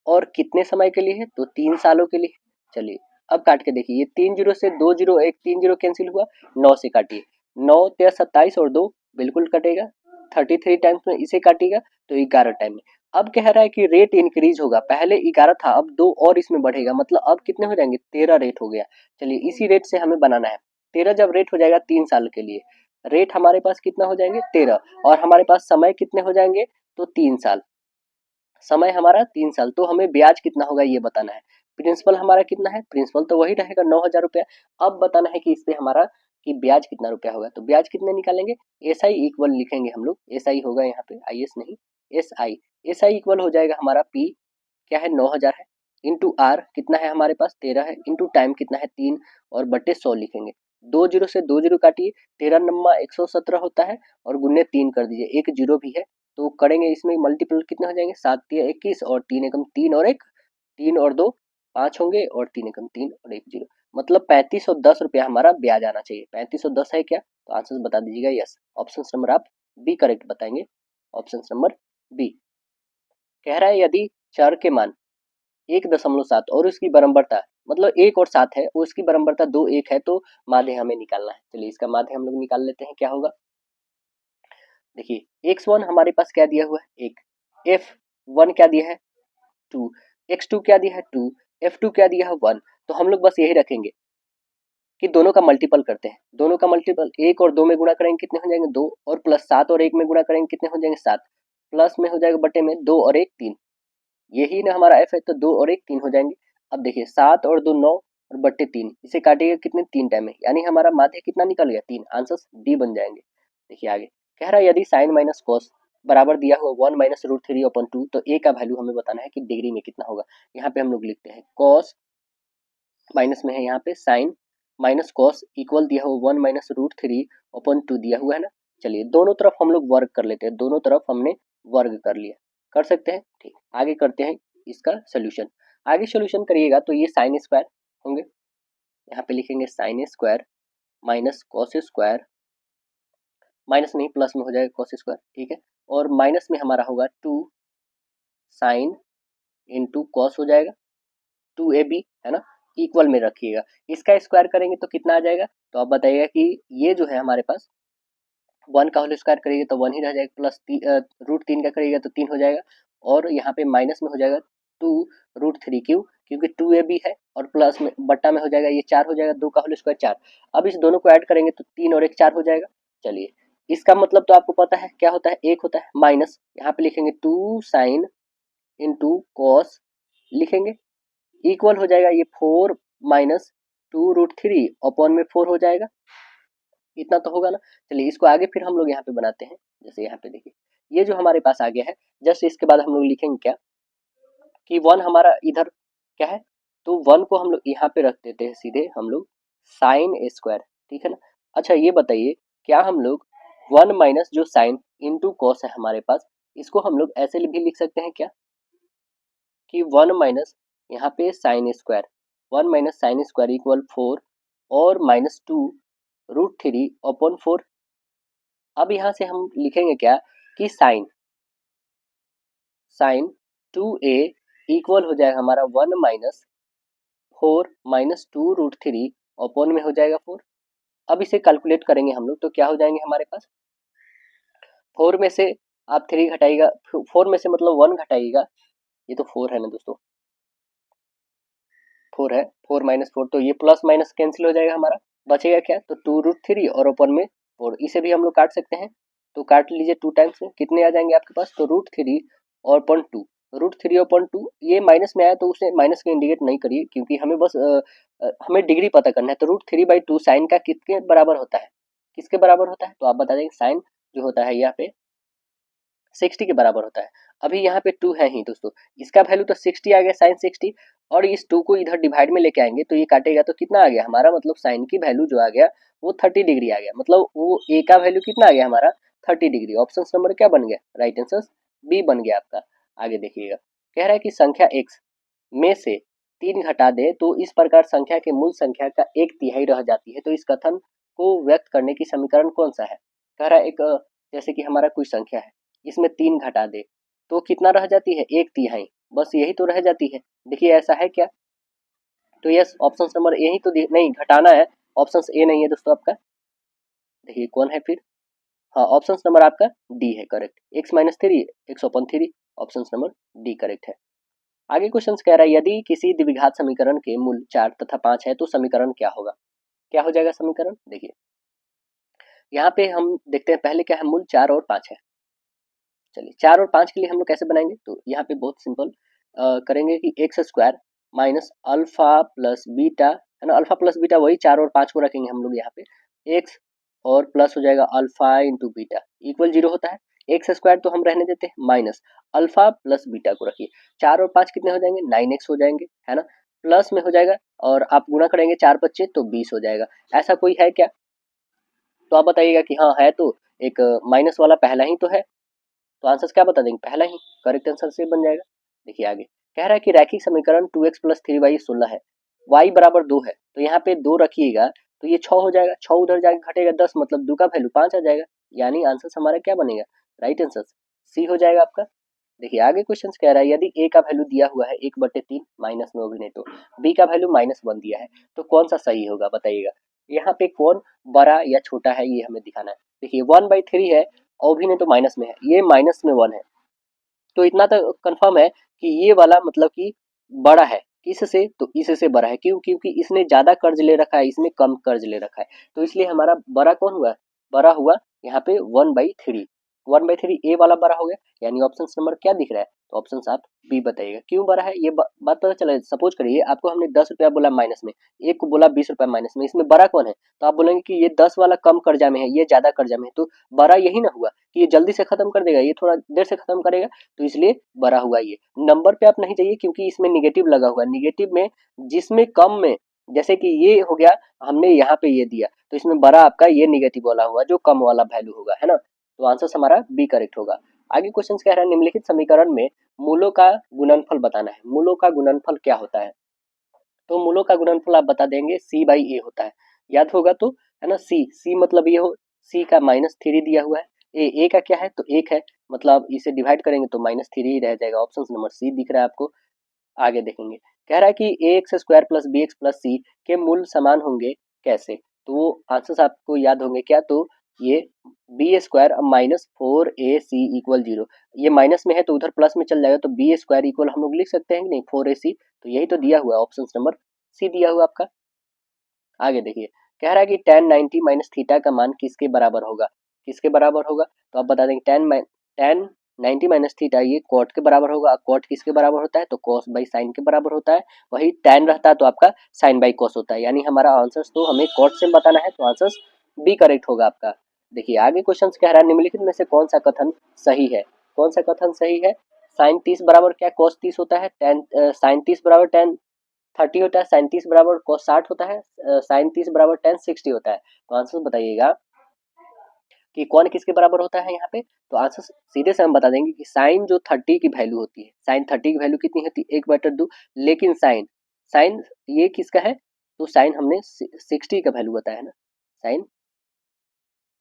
और कितने समय के लिए है, तो 3 सालों के लिए। चलिए अब काट के देखिए, ये 3 जीरो से 2 जीरो, एक 3 जीरो कैंसिल हुआ, 9 से काटिए, 9 × 27 और 2 बिल्कुल कटेगा, 33 टाइम्स में इसे काटिएगा तो 11 टाइम में। अब कह रहा है कि रेट इंक्रीज होगा, पहले 11 था अब 2 और इसमें बढ़ेगा, मतलब अब कितने हो जाएंगे, 13 रेट हो गया। चलिए इसी रेट से हमें बनाना है, 13 जब रेट हो जाएगा 3 साल के लिए, रेट हमारे पास कितना हो जाएंगे 13, और हमारे पास समय कितने हो जाएंगे, तो 3 साल, समय हमारा 3 साल, तो हमें ब्याज कितना होगा ये बताना है। प्रिंसिपल हमारा कितना है, प्रिंसिपल तो वही रहेगा 9000 रुपया। अब बताना है कि इस पे हमारा कि ब्याज कितना रुपया होगा, तो ब्याज कितने निकालेंगे, एस आई इक्वल लिखेंगे हम लोग, एस आई होगा यहाँ पे, आई एस नहीं, S I, S I equal हो जाएगा हमारा पी, क्या है 9000 है, इंटू आर कितना है हमारे पास 13 है, इंटू टाइम कितना है 3, और बटे 100 लिखेंगे। 2 जीरो से 2 जीरो काटिए, 13 नम्मा 117 होता है, और गुन्ने 3 कर दीजिए, एक जीरो भी है तो करेंगे इसमें मल्टीपल कितने हो जाएंगे, 7 तिया 21, और 3 एकम 3 और एक, 3 और 2 5 होंगे, और 3 एकम 3 और एक जीरो, मतलब 3510 रुपया हमारा ब्याज आना चाहिए। 3510 है क्या, तो आंसर बता दीजिएगा यस, ऑप्शन नंबर आप बी करेक्ट बताएंगे, ऑप्शन नंबर बी। कह रहा है यदि चर के मान 1.7 और उसकी बराबरता, मतलब 1 और 7 है, उसकी बराबरता 2 1 है, तो माध्य हमें निकालना है। चलिए इसका माध्य हम लोग निकाल लेते हैं, क्या होगा, देखिए x1 हमारे पास क्या दिया हुआ है 1, f1 क्या दिया है 2, x2 क्या दिया है 2, f2 क्या दिया है 1, तो हम लोग बस यही रखेंगे कि दोनों का मल्टीपल करते हैं, दोनों का मल्टीपल 1 और 2 में गुणा करेंगे कितने हो जाएंगे 2, और प्लस 7 और 1 में गुणा करेंगे कितने हो जाएंगे 7, प्लस में हो जाएगा बटे में 2 और 1 3, यही ना हमारा f है, तो 2 और 1 3 हो जाएंगे। अब देखिए 7 और 2 9 और बट्टे 3, इसे काटिएगा कितने 3 टाइम में, यानी हमारा माध्य कितना निकल गया 3, आंसर डी बन जाएंगे। देखिए आगे कह रहा है यदि साइन माइनस कॉस बराबर दिया हुआ 1 माइनस रूट 3 अपॉन 2, तो ए का वैल्यू हमें बताना है कि डिग्री में कितना होगा। यहाँ पे हम लोग लिखते हैं कॉस, माइनस में है यहाँ पे साइन, माइनस कॉस इक्वल दिया हुआ 1 माइनस रूट 3 अपॉन 2 दिया हुआ है ना। चलिए दोनों तरफ हम लोग वर्ग कर लेते हैं, दोनों तरफ हमने वर्ग कर लिया, कर सकते हैं, ठीक। आगे करते हैं इसका सोल्यूशन, आगे सोल्यूशन करिएगा तो ये साइन स्क्वायर होंगे, यहाँ पे लिखेंगे sine square minus cos square, minus नहीं प्लस में हो जाएगा कॉस स्क्वायर, ठीक है, और माइनस में हमारा होगा 2 साइन इंटू कॉस हो जाएगा, 2ab है ना, इक्वल में रखिएगा, इसका स्क्वायर करेंगे तो कितना आ जाएगा, तो आप बताइएगा कि ये जो है हमारे पास 1 का होल स्क्वायर करेंगे तो 1 ही रह जाएगा, प्लस रूट 3 का करेगा तो 3 हो जाएगा, और यहाँ पे माइनस में हो जाएगा 2 रूट 3 क्यों, क्योंकि 2ab है, और प्लस में बट्टा में हो जाएगा ये 4 हो जाएगा, 2 का होल स्क्वायर 4, अब इस दोनों को ऐड करेंगे तो 3 और 1 4 हो जाएगा। चलिए इसका मतलब तो आपको पता है क्या होता है, एक होता है माइनस, यहाँ पे लिखेंगे 2 साइन इंटू कॉस लिखेंगे, इक्वल हो जाएगा ये 4 माइनस 2 रूट 3 अपॉन में 4 हो जाएगा, इतना तो होगा ना। चलिए इसको आगे फिर हम लोग यहाँ पे बनाते हैं, जैसे यहाँ पे देखिए ये जो हमारे पास आ गया है, जस्ट इसके बाद हम लोग लिखेंगे क्या कि 1 हमारा इधर क्या है, तो 1 को हम लोग यहाँ पे रख देते हैं सीधे हम लोग साइन स्क्वायर, ठीक है ना। अच्छा ये बताइए क्या हम लोग 1 माइनस जो साइन इंटू कॉस है हमारे पास, इसको हम लोग ऐसे भी लिख सकते हैं क्या कि 1 माइनस यहाँ पे sine square, 1 minus sine square equal 4, और माइनस 2 रूट 3 अपॉन 4। अब यहाँ से हम लिखेंगे क्या कि साइन साइन 2a इक्वल हो जाएगा हमारा 1 माइनस 4 माइनस 2 रूट 3 अपॉन में हो जाएगा 4। अब इसे कैलकुलेट करेंगे हम लोग तो क्या हो जाएंगे हमारे पास, 4 में से आप 3 घटाइएगा, 4 में से मतलब 1 घटाइएगा, ये तो 4 है ना दोस्तों, 4 है, 4 माइनस 4, तो ये प्लस माइनस कैंसिल हो जाएगा हमारा, बचेगा क्या, तो 2 रूट 3 और ओपन में 4, इसे भी हम लोग काट सकते हैं, तो काट लीजिए 2 टाइम्स में, कितने आ जाएंगे आपके पास, तो रूट 3 और पॉइंट 2, रूट 3 और पॉइंट 2, ये माइनस में आया तो उसे माइनस का इंडिकेट नहीं करिए, क्योंकि हमें बस हमें डिग्री पता करना है, तो रूट 3/2 साइन का किसके बराबर होता है, किसके बराबर होता है, तो आप बता देंगे साइन जो होता है यहाँ पे 60 के बराबर होता है। अभी यहाँ पे 2 है ही दोस्तों, इसका वैल्यू तो 60 आ गया साइन 60, और इस 2 को इधर डिवाइड में लेके आएंगे तो ये काटेगा तो कितना आ गया हमारा, मतलब साइन की वैल्यू जो आ गया वो 30 डिग्री आ गया, मतलब वो ए का वैल्यू कितना आ गया हमारा 30 डिग्री, ऑप्शन नंबर क्या बन गया, राइट आंसर बी बन गया आपका। आगे देखिएगा कह रहा है कि संख्या x में से 3 घटा दे तो इस प्रकार संख्या के मूल संख्या का 1/3 रह जाती है। तो इस कथन को व्यक्त करने की समीकरण कौन सा है? कह रहा है एक जैसे कि हमारा कोई संख्या है, इसमें 3 घटा दे तो कितना रह जाती है? 1/3। बस यही तो रह जाती है। देखिए ऐसा है क्या? तो यस, ऑप्शन नंबर यही तो नहीं, घटाना है। ऑप्शन ए नहीं है दोस्तों आपका। देखिए कौन है फिर? हाँ, ऑप्शन नंबर आपका डी है correct. x-3 x/3 option number D correct है। आगे क्वेश्चन कह रहा है यदि किसी द्विघात समीकरण के मूल 4 तथा 5 है तो समीकरण क्या होगा? क्या हो जाएगा समीकरण? देखिए यहाँ पे हम देखते हैं पहले क्या है, मूल 4 और 5 है। चलिए 4 और 5 के लिए हम लोग कैसे बनाएंगे? तो यहाँ पे बहुत सिंपल करेंगे कि x square minus alpha plus beta, है ना। अल्फा प्लस बीटा वही 4 और 5 को रखेंगे हम लोग यहाँ पे, एक्स और प्लस हो जाएगा अल्फा इंटू बीटा इक्वल 0 होता है। एक्स स्क्वायर तो हम रहने देते हैं, माइनस अल्फा प्लस बीटा को रखिए। 4 और 5 कितने हो जाएंगे? 9x हो जाएंगे, है ना। प्लस में हो जाएगा और आप गुणा करेंगे 4 बच्चे तो 20 हो जाएगा। ऐसा कोई है क्या? तो आप बताइएगा कि हाँ है, तो एक माइनस वाला पहला ही तो है, तो आंसर क्या बता देंगे? पहला ही। करेक्ट आंसर से बन जाएगा। देखिए आगे कह रहा है कि रैखिक समीकरण 2x प्लस 3y 16 है, y बराबर 2 है, तो यहाँ पे 2 रखिएगा तो ये 6 हो जाएगा। 6 उधर जाके घटेगा 10, मतलब 2 का वैल्यू 5 आ जाएगा। यानी आंसर हमारा क्या बनेगा? राइट आंसर सी हो जाएगा आपका। देखिए आगे क्वेश्चन कह रहा है यदि a का वैल्यू दिया हुआ है 1/3 माइनस में भी नहीं, तो b का वैल्यू -1 दिया है, तो कौन सा सही होगा बताइएगा। यहाँ पे कौन बड़ा या छोटा है ये हमें दिखाना है। देखिए 1/3 है और भी नहीं तो माइनस में है, ये माइनस में 1 है, तो इतना तो कंफर्म है कि ये वाला मतलब कि बड़ा है। किससे? तो इससे बड़ा है। क्यों? क्योंकि इसने ज्यादा कर्ज ले रखा है, इसने कम कर्ज ले रखा है, तो इसलिए हमारा बड़ा कौन हुआ? बड़ा हुआ यहाँ पे 1/3। 1/3 ए वाला बड़ा हो गया, यानी ऑप्शन नंबर क्या दिख रहा है? तो ऑप्शन आप बी बताइएगा क्यों बड़ा है। ये बात पता चला। सपोज करिए आपको हमने 10 रुपया बोला माइनस में, एक को बोला 20 रुपया माइनस में, इसमें बड़ा कौन है? तो आप बोलेंगे कि ये 10 वाला कम कर्जा में है, ये ज्यादा कर्जा में है, तो बड़ा यही ना हुआ कि ये जल्दी से खत्म कर देगा, ये थोड़ा देर से खत्म करेगा, तो इसलिए बड़ा हुआ। ये नंबर पे आप नहीं जाइए क्योंकि इसमें निगेटिव लगा हुआ है। निगेटिव में जिसमें कम में, जैसे कि ये हो गया, हमने यहाँ पे ये दिया, तो इसमें बड़ा आपका ये निगेटिव वाला हुआ जो कम वाला वैल्यू होगा, है ना। तो आंसर हमारा बी करेक्ट होगा। आगे क्वेश्चन कह रहा है निम्नलिखित समीकरण में मूलों का गुणनफल बताना है। मूलों का गुणनफल क्या होता है? तो मूलों का गुणनफल आप बता देंगे c/a होता है, याद होगा तो, है ना। c मतलब ये हो, c का -3 दिया हुआ है, a का क्या है? तो 1 है, मतलब इसे डिवाइड करेंगे तो -3 ही रह जाएगा। ऑप्शन नंबर सी दिख रहा है आपको। आगे देखेंगे कह रहा है कि ax² plus bx plus c के मूल समान होंगे कैसे? तो वो आंसर आपको याद होंगे क्या? तो ये b² -4ac इक्वल 0, ये माइनस में है तो उधर प्लस में चल जाएगा, तो b² इक्वल हम लोग लिख सकते हैं कि नहीं 4ac, तो यही तो दिया हुआ है, ऑप्शन नंबर सी दिया हुआ आपका। आगे देखिए कह रहा है कि tan 90 माइनस थीटा का मान किसके बराबर होगा? किसके बराबर होगा? तो आप बता देंगे tan 90 माइनस थीटा ये कॉट के बराबर होगा। कॉट किसके बराबर होता है? तो कॉस बाई साइन के बराबर होता है। वही tan रहता है तो आपका साइन बाई कॉस होता है, यानी हमारा आंसर तो हमें कॉट से बताना है, तो आंसर बी करेक्ट होगा आपका। देखिए आगे क्वेश्चन कह रहा है निम्नलिखित में से कौन सा कथन सही है? कौन सा कथन सही है? साइन 30 बराबर क्या कॉस 30 होता है? साइन 30 बराबर tan 30 होता है, साइन 30 बराबर cos 60 होता है, साइन 30 बराबर tan 60 होता है। तो आंसर बताइएगा कि कौन किसके बराबर होता है यहाँ पे। तो आंसर सीधे से हम बता देंगे कि साइन जो 30 की वैल्यू होती है, साइन 30 की वैल्यू कितनी होती है? 1/2। लेकिन साइन साइन ये किसका है? तो साइन हमने 60 का वैल्यू बताया है ना, साइन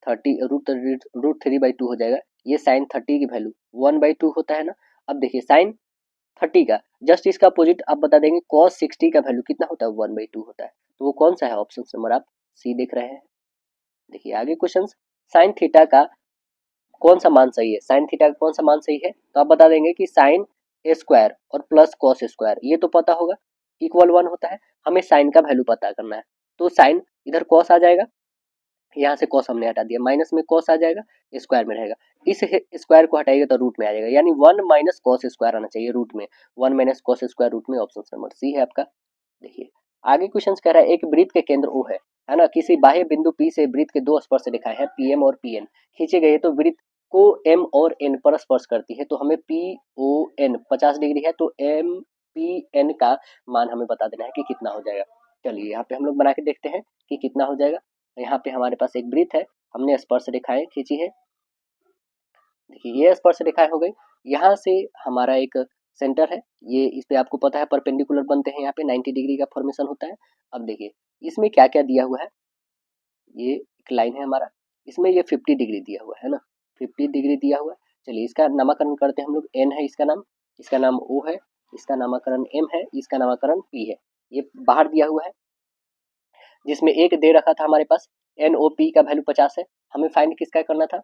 30 √3/2 हो जाएगा। ये साइन 30 की वैल्यू 1/2 होता है ना। अब देखिए साइन 30 का जस्ट इसका अपोजिट आप बता देंगे cos 60 का वैल्यू कितना होता है? 1/2 होता है। तो वो कौन सा है? ऑप्शन नंबर आप सी देख रहे हैं। देखिए आगे क्वेश्चन साइन थीटा का कौन सा मान सही है? साइन थीटा का कौन सा मान सही है? तो आप बता देंगे कि साइन A² और प्लस cos A² ये तो पता होगा इक्वल 1 होता है। हमें साइन का वैल्यू पता करना है, तो साइन इधर cos आ जाएगा, यहाँ से cos हमने हटा दिया, माइनस में cos आ जाएगा, स्क्वायर में रहेगा। इस स्क्वायर को हटाइएगा तो रूट में आ जाएगा, यानी 1 माइनस cos स्क्वायर आना चाहिए रूट में, 1 माइनस cos स्क्वायर रूट में। ऑप्शन नंबर सी है आपका। देखिए आगे क्वेश्चन कह रहा है एक वृत्त के केंद्र O है ना, किसी बाह्य बिंदु P से वृत्त के दो स्पर्श रेखाएं हैं PM और PN खींचे गए, तो वृत्त को M और N पर स्पर्श करती है, तो हमें PON 50 डिग्री है, तो MPN का मान हमें बता देना है कि कितना हो जाएगा। चलिए यहाँ पे हम लोग बना के देखते हैं कि कितना हो जाएगा। यहाँ पे हमारे पास एक वृत्त है, हमने स्पर्श रेखाएं खींची है। देखिए ये स्पर्श रेखाएं हो गई, यहाँ से हमारा एक सेंटर है, ये इस पे आपको पता है परपेंडिकुलर बनते हैं, यहाँ पे 90 डिग्री का फॉर्मेशन होता है। अब देखिए इसमें क्या क्या दिया हुआ है, ये एक लाइन है हमारा, इसमें ये 50 डिग्री दिया हुआ है ना, 50 डिग्री दिया हुआ है। चलिए इसका नामकरण करते हैं हम लोग, एन है इसका नाम ओ है, इसका नामकरण एम है, इसका नामकरण पी है। ये बाहर दिया हुआ है, जिसमें एक दे रखा था हमारे पास, एन ओ पी का वैल्यू 50 है। हमें फाइंड किसका करना था,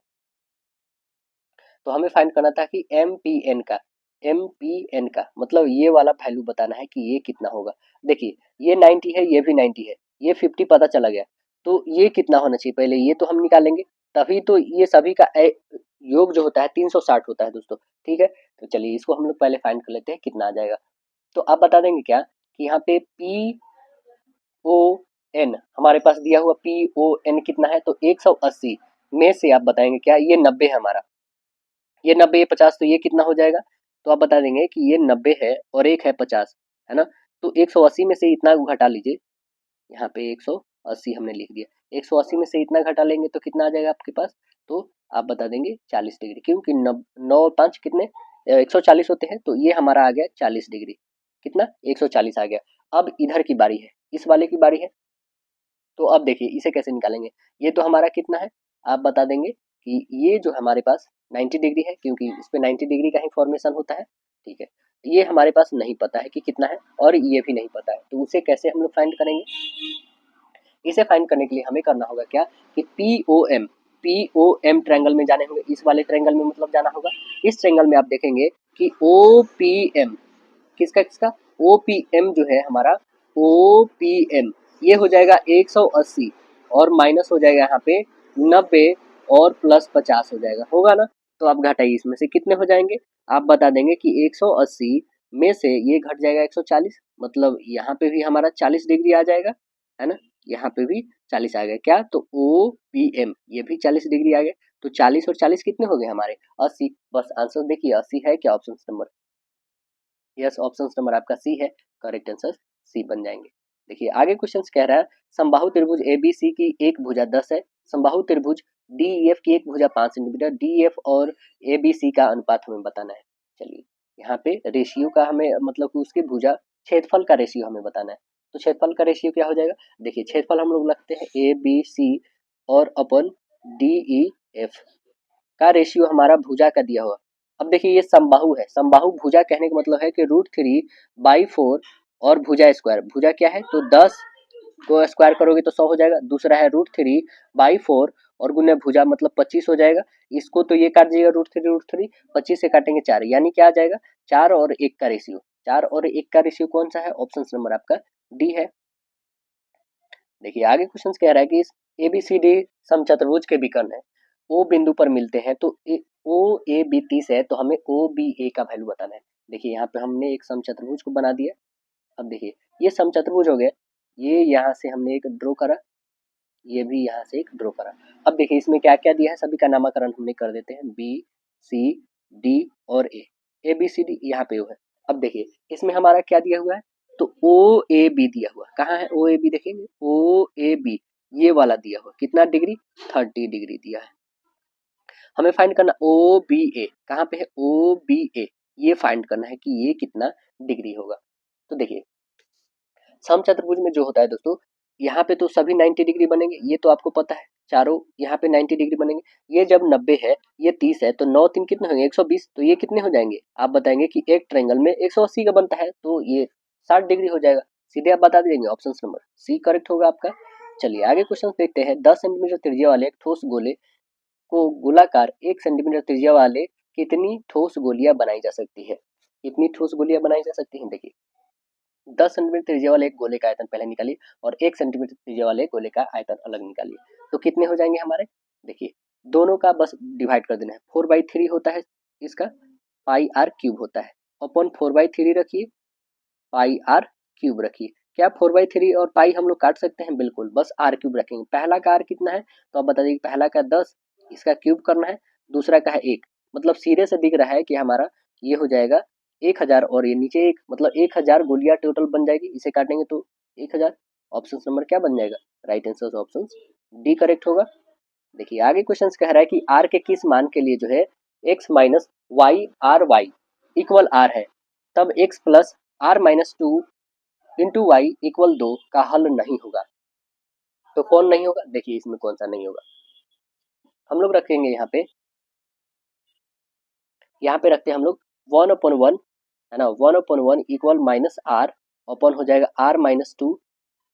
तो हमें फाइंड करना था कि एम पी एन का मतलब ये वाला वैल्यू बताना है कि ये कितना होगा। देखिए ये 90 है, ये भी 90 है, ये 50 पता चला गया, तो ये कितना होना चाहिए पहले ये तो हम निकालेंगे, तभी तो ये सभी का योग जो होता है 360 होता है दोस्तों। ठीक है, तो चलिए इसको हम लोग पहले फाइंड कर लेते हैं कितना आ जाएगा। तो आप बता देंगे क्या कि यहाँ पे पी ओ एन हमारे पास दिया हुआ, पी ओ एन कितना है, तो 180 में से आप बताएंगे क्या, ये 90 है हमारा, ये 90 ये 50, तो ये कितना हो जाएगा, तो आप बता देंगे कि ये 90 है और एक है 50, है ना। तो 180 में से इतना घटा लीजिए, यहाँ पे 180 हमने लिख दिया, 180 में से इतना घटा लेंगे तो कितना आ जाएगा आपके पास, तो आप बता देंगे 40 डिग्री, क्योंकि 9 और 5 कितने 140 होते हैं, तो ये हमारा आ गया 40 डिग्री, कितना 140 आ गया। अब इधर की बारी है, इस वाले की बारी है, तो अब देखिए इसे कैसे निकालेंगे, ये तो हमारा कितना है, आप बता देंगे कि ये जो हमारे पास 90 डिग्री है, क्योंकि इस पे 90 डिग्री का ही फॉर्मेशन होता है। ठीक है, ये हमारे पास नहीं पता है कि कितना है, और ये भी नहीं पता है, तो उसे कैसे हम लोग फाइंड करेंगे। इसे फाइंड करने के लिए हमें करना होगा क्या कि पी ओ एम ट्रायंगल में जाने होंगे, इस वाले ट्रायंगल में मतलब जाना होगा। इस ट्रायंगल में आप देखेंगे कि ओ पी एम किसका किसका, ओ पी एम जो है हमारा, ओ पी एम ये हो जाएगा 180 और माइनस हो जाएगा यहाँ पे 90 और प्लस 50 हो जाएगा, होगा ना। तो आप घटाइए, इसमें से कितने हो जाएंगे, आप बता देंगे कि 180 में से ये घट जाएगा 140, मतलब यहाँ पे भी हमारा 40 डिग्री आ जाएगा, है ना। यहाँ पे भी 40 आ गया क्या, तो ओ पी एम ये भी 40 डिग्री आ गया, तो 40 और 40 कितने हो गए हमारे 80। बस आंसर देखिए 80 है क्या, option number, yes option number आपका सी है, करेक्ट आंसर सी बन जाएंगे। देखिए आगे क्वेश्चन कह रहा है, समबाहु त्रिभुज ए बी सी की एक भुजा 10 है, समबाहु त्रिभुज डी ई एफ की एक भुजा 5 सेंटीमीटर, डी एफ और ए बी सी का अनुपात हमें बताना है। चलिए यहाँ पे रेशियो का हमें मतलब कि उसकी भुजा क्षेत्रफल का रेशियो हमें बताना है, तो क्षेत्रफल का रेशियो क्या हो जाएगा, देखिए क्षेत्रफल हम लोग लगते हैं ए बी सी और अपन डी ई एफ का रेशियो हमारा भुजा का दिया हुआ। अब देखिए ये समबाहु है, समबाहु भुजा कहने का मतलब है कि √3/4 और भुजा स्क्वायर, भुजा क्या है तो 10 को स्क्वायर करोगे तो 100 हो जाएगा, दूसरा है √3/4 और गुना भुजा मतलब 25 हो जाएगा। इसको तो ये काट दीजिएगा √3 25 से काटेंगे 4, यानी क्या आ जाएगा 4 और 1 का रेशियो, 4 और 1 का रेशियो कौन सा है, ऑप्शन नंबर आपका डी है। देखिए आगे क्वेश्चन कह रहा है कि इस ABCD समचतुर्भुज के विकर्ण है, ओ बिंदु पर मिलते हैं, तो ओ ए बी 30 है, तो हमें ओ बी ए का वैल्यू बताना है। देखिए यहाँ पे हमने एक समचतुर्भुज को बना दिया। अब देखिए ये समचतुर्भुज हो गए, ये यहाँ से हमने एक ड्रॉ करा, ये भी यहाँ से एक ड्रॉ करा। अब देखिए इसमें क्या क्या दिया है, सभी का नामकरण हमने कर देते हैं, बी सी डी और ए बी सी डी यहाँ पे है। अब देखिए इसमें हमारा क्या दिया हुआ है, तो ओ ए बी दिया हुआ, कहाँ है ओ ए बी, देखेंगे ओ ए बी ये वाला दिया हुआ, कितना डिग्री 30 डिग्री दिया है। हमें फाइंड करना ओ बी ए, कहाँ पे है ओ बी ए, ये फाइंड करना है कि ये कितना डिग्री होगा। तो देखिए समचतुर्भुज में जो होता है दोस्तों, यहाँ पे तो सभी 90 डिग्री बनेंगे, ये तो आपको पता है, चारों यहाँ पे 90 डिग्री बनेंगे। ये जब 90 है, ये 30 है, तो 9 3 कितने होंगे 120, तो ये कितने हो जाएंगे, आप बताएंगे कि एक ट्रायंगल में 180 का बनता है, तो ये 60 डिग्री हो जाएगा, सीधे आप बता देंगे, ऑप्शन नंबर सी करेक्ट होगा आपका। चलिए आगे क्वेश्चन देखते हैं, 10 सेंटीमीटर त्रिज्या वाले एक ठोस गोले को गोलाकार 1 सेंटीमीटर त्रिज्या वाले कितनी ठोस गोलियां बनाई जा सकती है, कितनी ठोस गोलियां बनाई जा सकती हैं। देखिए 10 सेंटीमीटर त्रिज्या वाले एक गोले का आयतन पहले निकालिए और 1 सेंटीमीटर त्रिज्या वाले गोले का आयतन अलग निकालिए, तो कितने हो जाएंगे हमारे। देखिए दोनों का बस डिवाइड कर देना है, 4/3 होता है इसका, पाई आर क्यूब होता है, अपन 4/3 रखिए, पाई आर क्यूब रखिए। क्या 4/3 और पाई हम लोग काट सकते हैं, बिल्कुल, बस आर क्यूब रखेंगे। पहला का आर कितना है, तो आप बता दीजिए, पहला का 10, इसका क्यूब करना है, दूसरा का है 1, मतलब सीधे से दिख रहा है कि हमारा ये हो जाएगा 1000 और ये नीचे 1, मतलब 1000 गोलियां टोटल बन जाएगी, इसे काटेंगे तो 1000, ऑप्शन नंबर क्या बन जाएगा, right answer option D correct होगा। देखिए आगे क्वेश्चन कह रहा है कि आर के किस मान के लिए जो है x - y r y equal R है, तब x plus R minus two into Y equal 2 का हल नहीं होगा। तो कौन नहीं होगा, देखिए इसमें कौन सा नहीं होगा। हम लोग रखेंगे यहाँ पे रखते हैं हम लोग 1/1 है ना, 1/1 इक्वल माइनस आर अपन हो जाएगा R minus two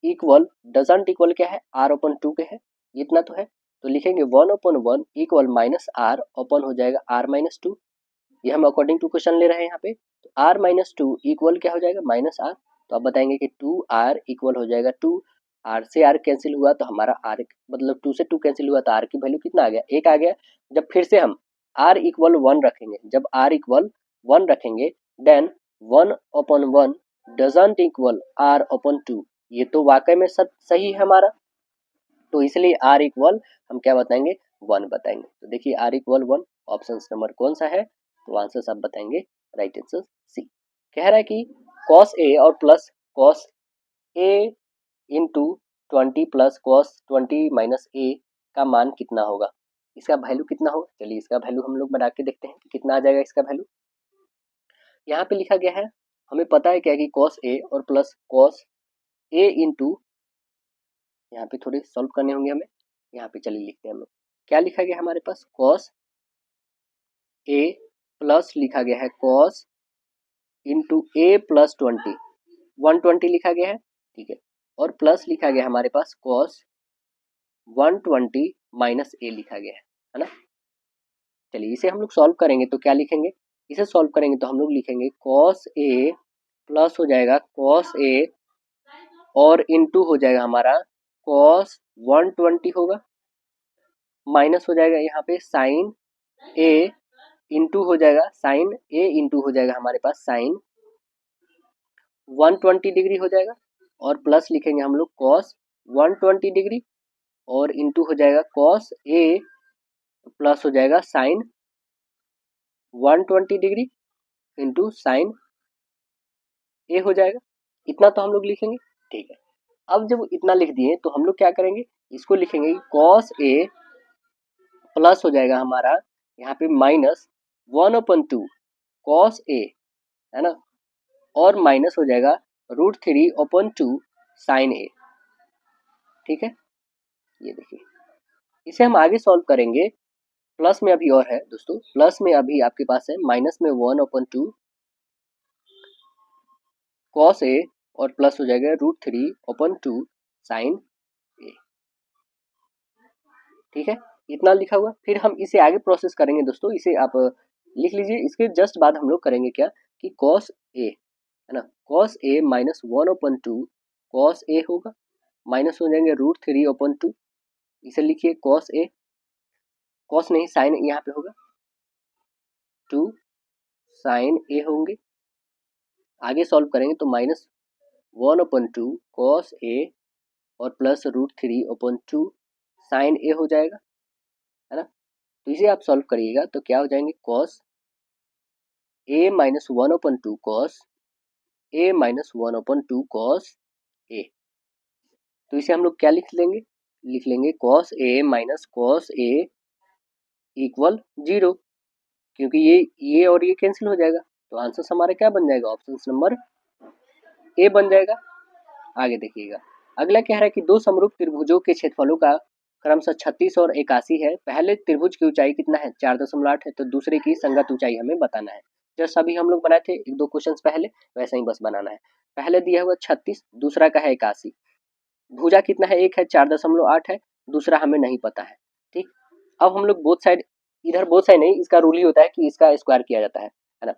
equal doesn't equal क्या है आर अपन टू के है, इतना तो है। तो लिखेंगे 1/1 इक्वल माइनस आर अपन हो जाएगा आर माइनस टू। ये हम अकॉर्डिंग टू क्वेश्चन ले रहे हैं यहाँ पे। तो आर माइनस टू इक्वल क्या हो जाएगा माइनस आर। तो आप बताएंगे कि 2r इक्वल हो जाएगा 2, आर से आर कैंसिल हुआ तो हमारा आर मतलब 2 से 2 कैंसिल हुआ तो आर की वैल्यू कितना आ गया, 1 आ गया। जब फिर से हम आर इक्वल 1 रखेंगे, जब आर इक्वल 1 रखेंगे then 1/1 doesn't equal R upon two. ये तो वाकई में सही है हमारा, तो इसलिए आर इक्वल हम क्या बताएंगे 1 बताएंगे। तो देखिए आर इक्वल 1 ऑप्शन नंबर कौन सा है, तो आंसर सब बताएंगे राइट आंसर सी। कह रहा है कि cos a और plus cos a into 20 plus cos 20 minus a का मान कितना होगा, इसका वैल्यू कितना होगा। चलिए इसका वैल्यू हम लोग बना के देखते हैं कि कितना आ जाएगा इसका वैल्यू। यहाँ पे लिखा गया है, हमें पता है क्या कि cos a और प्लस cos a इंटू, यहाँ पे थोड़े सॉल्व करने होंगे हमें। यहाँ पे चलिए लिखते हैं हम लोग, क्या लिखा गया हमारे पास cos a प्लस लिखा गया है cos इंटू a प्लस 20, 120 लिखा गया है, ठीक है। और प्लस लिखा गया हमारे पास cos 120 माइनस a लिखा गया है ना। चलिए इसे हम लोग सॉल्व करेंगे तो क्या लिखेंगे, इसे सॉल्व करेंगे तो हम लोग लिखेंगे cos a प्लस हो जाएगा cos a और इंटू हो जाएगा हमारा cos 120 होगा, माइनस हो जाएगा यहाँ पे साइन a इंटू हो जाएगा साइन a इंटू हो जाएगा हमारे पास साइन 120 डिग्री हो जाएगा, और प्लस लिखेंगे हम लोग cos 120 डिग्री और इंटू हो जाएगा cos a प्लस हो जाएगा sine 120 degree into sine a हो जाएगा। इतना तो हम लोग लिखेंगे, ठीक है। अब जब इतना लिख दिए तो हम लोग क्या करेंगे, इसको लिखेंगे cos a प्लस हो जाएगा हमारा यहाँ पे माइनस 1/2 cos a है ना, और माइनस हो जाएगा √3/2 साइन a, ठीक है। ये देखिए इसे हम आगे सॉल्व करेंगे, प्लस में अभी और है दोस्तों, प्लस में अभी आपके पास है माइनस में 1/2 cos a और प्लस हो जाएगा √3/2 साइन a, ठीक है। इतना लिखा हुआ, फिर हम इसे आगे प्रोसेस करेंगे दोस्तों, इसे आप लिख लीजिए। इसके जस्ट बाद हम लोग करेंगे क्या कि cos a है ना, cos a minus 1/2 cos a होगा, माइनस हो जाएंगे √3/2, इसे लिखिए cos a, cos नहीं साइन यहाँ पे होगा 2 साइन a होंगे। आगे सॉल्व करेंगे तो माइनस 1/2 cos a और प्लस √3/2 साइन a हो जाएगा, है ना। तो इसे आप सॉल्व करिएगा तो क्या हो जाएंगे cos a minus 1/2 cos a minus 1/2 cos a। तो इसे हम लोग क्या लिख लेंगे cos a minus cos a equal 0, क्योंकि ये और ये कैंसिल हो जाएगा। तो आंसर हमारा क्या बन जाएगा, ऑप्शन नंबर ए बन जाएगा। आगे देखिएगा, अगला कह रहा है कि दो समरूप त्रिभुजों के क्षेत्रफलों का क्रमशः 36 और 81 है। पहले त्रिभुज की ऊंचाई कितना है 4.8 है, तो दूसरे की संगत ऊंचाई हमें बताना है। जस्ट अभी हम लोग बनाए थे 1-2 क्वेश्चन पहले, वैसे ही बस बनाना है। पहले दिया हुआ 36, दूसरा का है 81। भुजा कितना है, एक है 4.8 है, दूसरा हमें नहीं पता है, ठीक। अब हम लोग बोथ साइड, इधर बोथ साइड नहीं, इसका रूल ही होता है कि इसका स्क्वायर किया जाता है ना।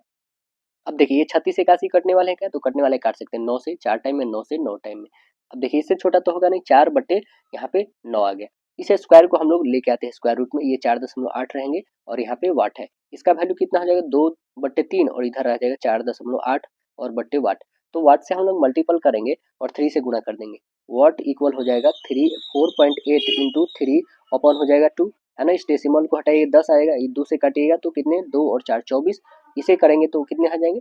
अब देखिए ये 36 81 कटने वाले हैं क्या, तो कटने वाले काट सकते हैं 9 से 4 टाइम में, 9 से 9 टाइम में। अब देखिए इससे छोटा तो होगा नहीं, 4 बटे यहाँ पे 9 आ गया। इस स्क्वायर को हम लोग लेके आते हैं स्क्वायर रूट में, ये 4.8 रहेंगे और यहाँ पे वाट है, इसका वैल्यू कितना हो जाएगा 2/3 और इधर आ जाएगा 4.8 और बट्टे वाट। तो वाट से हम लोग मल्टीपल करेंगे और 3 से गुणा कर देंगे, वाट इक्वल हो जाएगा 4.8 इंटू 3 अपॉन हो जाएगा 2, है ना। इस डेसिमल को हटाइए 10 आएगा, ये 2 से काटिएगा तो कितने 2 और 4 24, इसे करेंगे तो कितने आ जाएंगे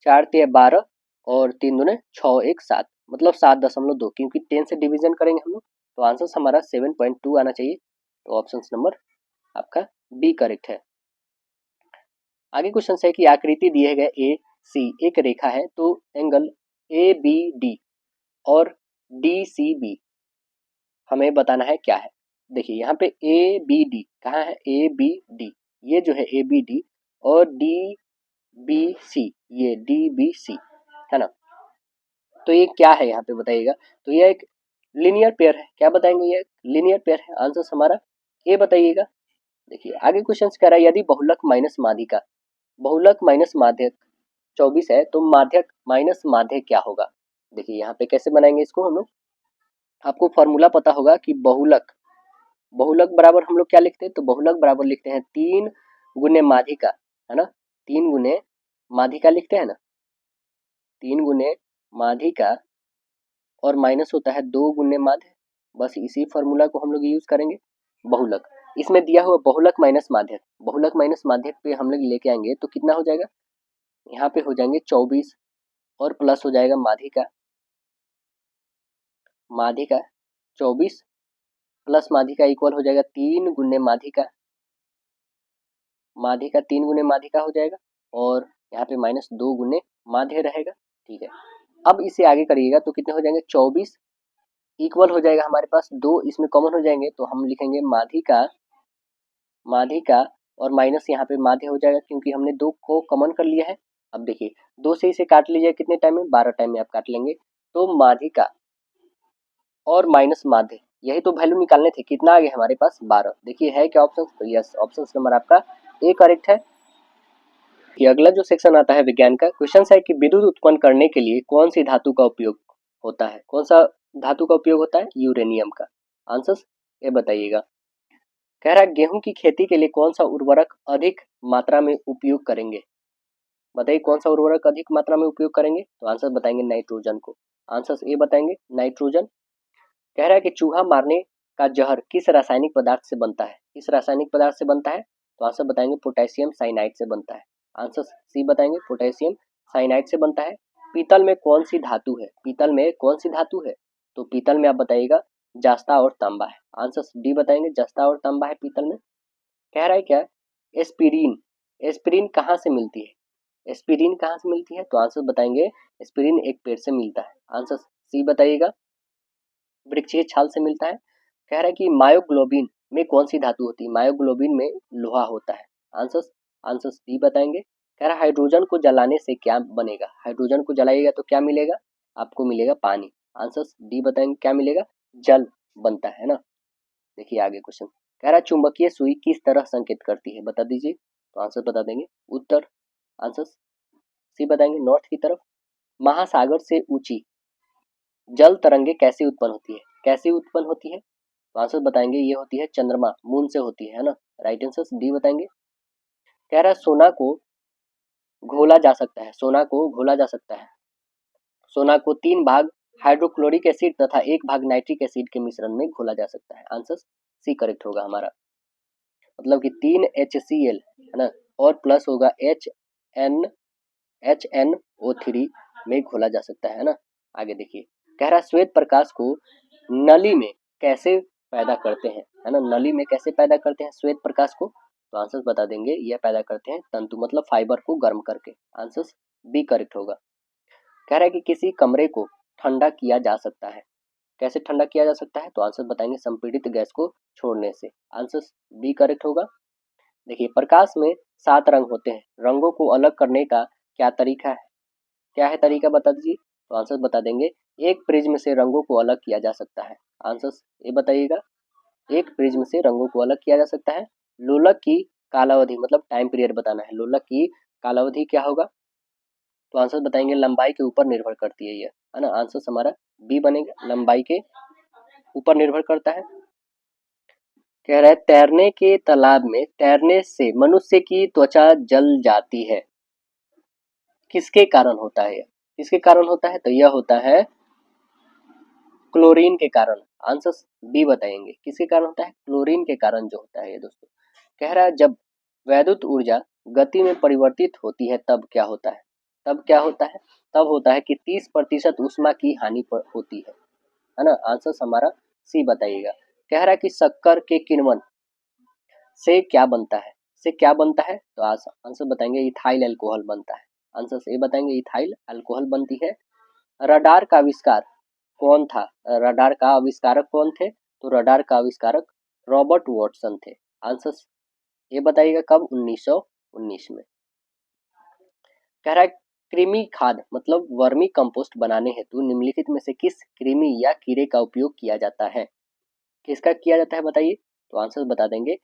4 तिया 12 और 3 दूने 6 1 7, मतलब 7.2, क्योंकि 10 से डिवीजन करेंगे हम लोग, तो आंसर हमारा 7.2 आना चाहिए। तो ऑप्शन नंबर आपका बी करेक्ट है। आगे क्वेश्चन है कि आकृति दिए गए ए सी एक रेखा है, तो एंगल ए बी डी और डी सी बी हमें बताना है क्या है। देखिए यहाँ पे ए बी डी कहाँ है, ए बी डी ये जो है ए बी डी और डी बी सी ये डी बी सी है ना। तो ये क्या है यहाँ पे बताइएगा। तो ये एक लीनियर पेयर है। क्या बताएंगे, ये लीनियर पेयर है। आंसर हमारा ए बताइएगा। देखिए आगे क्वेश्चन कह रहा है यदि बहुलक माइनस माध्यिका, बहुलक माइनस माध्यक 24 है तो माध्यक माइनस माध्य क्या होगा। देखिए यहाँ पे कैसे बनाएंगे इसको हम लोग, आपको फॉर्मूला पता होगा कि बहुलक, बहुलक बराबर हम लोग क्या लिखते हैं, तो बहुलक बराबर लिखते हैं 3 गुने माध्यिका है ना, 3 गुने माध्यिका लिखते हैं ना, 3 गुने माध्यिका और माइनस होता है 2 गुने माध्य। बस इसी फॉर्मूला को हम लोग यूज करेंगे। बहुलक इसमें दिया हुआ बहुलक माइनस माध्यक, बहुलक माइनस माध्यक पे हम लोग लेके आएंगे तो कितना हो जाएगा, यहाँ पे हो जाएंगे 24 और प्लस हो जाएगा माध्यिका, माध्यिका 24 प्लस माध्यिका इक्वल हो जाएगा 3 गुने माध्यिका, माध्यिका 3 गुने माध्यिका हो जाएगा और यहाँ पे माइनस 2 गुने माध्य रहेगा। ठीक है, अब इसे आगे करिएगा तो कितने हो जाएंगे 24 इक्वल हो जाएगा हमारे पास 2 इसमें कॉमन हो जाएंगे तो हम लिखेंगे माध्यिका, माध्यिका और माइनस यहाँ पे माध्य हो जाएगा क्योंकि हमने 2 को कॉमन कर लिया है। अब देखिए 2 से इसे काट लीजिए कितने टाइम में, 12 टाइम में आप काट लेंगे। तो माध्यिका और माइनस माध्य यही तो वैल्यू निकालने थे, कितना आ गया हमारे पास 12। देखिए है क्या ऑप्शन, तो यस ऑप्शन नंबर आपका ए करेक्ट है। ये अगला जो सेक्शन आता है विज्ञान का क्वेश्चन है कि विद्युत उत्पन्न करने के लिए कौन सी धातु का उपयोग होता है, कौन सा धातु का उपयोग होता है, यूरेनियम का। आंसर ये बताइएगा। कह रहा है गेहूं की खेती के लिए कौन सा उर्वरक अधिक मात्रा में उपयोग करेंगे, बताइए कौन सा उर्वरक अधिक मात्रा में उपयोग करेंगे, तो आंसर बताएंगे नाइट्रोजन को। आंसर ए बताएंगे नाइट्रोजन। कह रहा है कि चूहा मारने का जहर किस रासायनिक पदार्थ से बनता है, किस रासायनिक पदार्थ से बनता है, तो आंसर बताएंगे पोटेशियम साइनाइड से बनता है। आंसर सी बताएंगे पोटेशियम साइनाइड से बनता है। पीतल में कौन सी धातु है, पीतल में कौन सी धातु है, तो पीतल में आप बताइएगा जस्ता और तांबा है। आंसर डी बताएंगे जस्ता और तांबा है पीतल में। कह रहा है क्या एस्पिरिन, एस्पिरिन कहाँ से मिलती है, एस्पिरिन कहाँ से मिलती है, तो आंसर बताएंगे एस्पिरिन एक पेड़ से मिलता है। आंसर सी बताइएगा वृक्षीय छाल से मिलता है। कह रहा है कि मायोग्लोबिन में कौन सी धातु होती है, मायोग्लोबिन में लोहा होता है। आंसर आंसर डी बताएंगे। कह रहा है हाइड्रोजन को जलाने से क्या बनेगा, हाइड्रोजन को जलाइएगा तो क्या मिलेगा, आपको मिलेगा पानी। आंसर डी बताएंगे क्या मिलेगा, जल बनता है ना। देखिए आगे क्वेश्चन कह रहा है चुंबकीय सुई किस तरह संकेत करती है, बता दीजिए, तो आंसर बता देंगे उत्तर। आंसर सी बताएंगे नॉर्थ की तरफ। महासागर से ऊंची जल तरंगे कैसे उत्पन्न होती है, कैसे उत्पन्न होती है, तो आंसर बताएंगे ये होती है चंद्रमा मून से होती है ना। राइट आंसर डी बताएंगे। कह रहा है सोना को घोला जा सकता है, सोना को घोला जा सकता है, सोना को 3 भाग हाइड्रोक्लोरिक एसिड तथा 1 भाग नाइट्रिक एसिड के मिश्रण में घोला जा सकता है। आंसर सी करेक्ट होगा हमारा, मतलब कि 3 HCl है ना और प्लस होगा HNO3 में घोला जा सकता है ना। आगे देखिए कह रहा है श्वेत प्रकाश को नली में कैसे पैदा करते हैं, है ना, नली में कैसे पैदा करते हैं श्वेत प्रकाश को, तो आंसर बता देंगे यह पैदा करते हैं तंतु मतलब फाइबर को गर्म करके। आंसर बी करेक्ट होगा। कह रहा है कि किसी कमरे को ठंडा किया जा सकता है, कैसे ठंडा किया जा सकता है, तो आंसर बताएंगे संपीड़ित गैस को छोड़ने से। आंसर बी करेक्ट होगा। देखिए प्रकाश में 7 रंग होते हैं, रंगों को अलग करने का क्या तरीका है, क्या है तरीका बता दीजिए, तो आंसर बता देंगे एक प्रिज्म से रंगों को अलग किया जा सकता है। आंसर ये बताइएगा एक प्रिज्म से रंगों को अलग किया जा सकता है। लोलक की कालावधि मतलब टाइम पीरियड बताना है, लोलक की कालावधि क्या होगा, तो आंसर बताएंगे लंबाई के ऊपर निर्भर करती है ये, है ना। आंसर हमारा बी बनेगा, लंबाई के ऊपर निर्भर करता है। कह रहा है तैरने के तालाब में तैरने से मनुष्य की त्वचा जल जाती है, किसके कारण होता है, किसके कारण होता है, तो यह होता है क्लोरीन के कारण। आंसर बी बताएंगे किसके कारण होता है, क्लोरीन के कारण जो होता है ये दोस्तों। कह रहा है जब वैद्युत ऊर्जा गति में परिवर्तित होती है तब क्या होता है, तब क्या होता है, तब होता है कि 30% ऊष्मा की हानि होती है ना। आंसर हमारा सी बताइएगा। कह रहा है कि शक्कर के किण्वन से क्या बनता है, से क्या बनता है, तो आंसर बताएंगे इथाइल अल्कोहल बनता है। आंसर ए बताएंगे इथाइल अल्कोहल बनती है। रडार का आविष्कार कौन था? रडार का आविष्कारक कौन थे? तो रडार का आविष्कारक रॉबर्ट वॉटसन थे। आंसर ये बताइएगा कब? 1919 में। कह रहा है कृमि खाद मतलब वर्मी कंपोस्ट बनाने हेतु निम्नलिखित में से किस कृमि या कीड़े का उपयोग किया जाता है? किसका किया जाता है बताइए? तो आंसर बता देंगे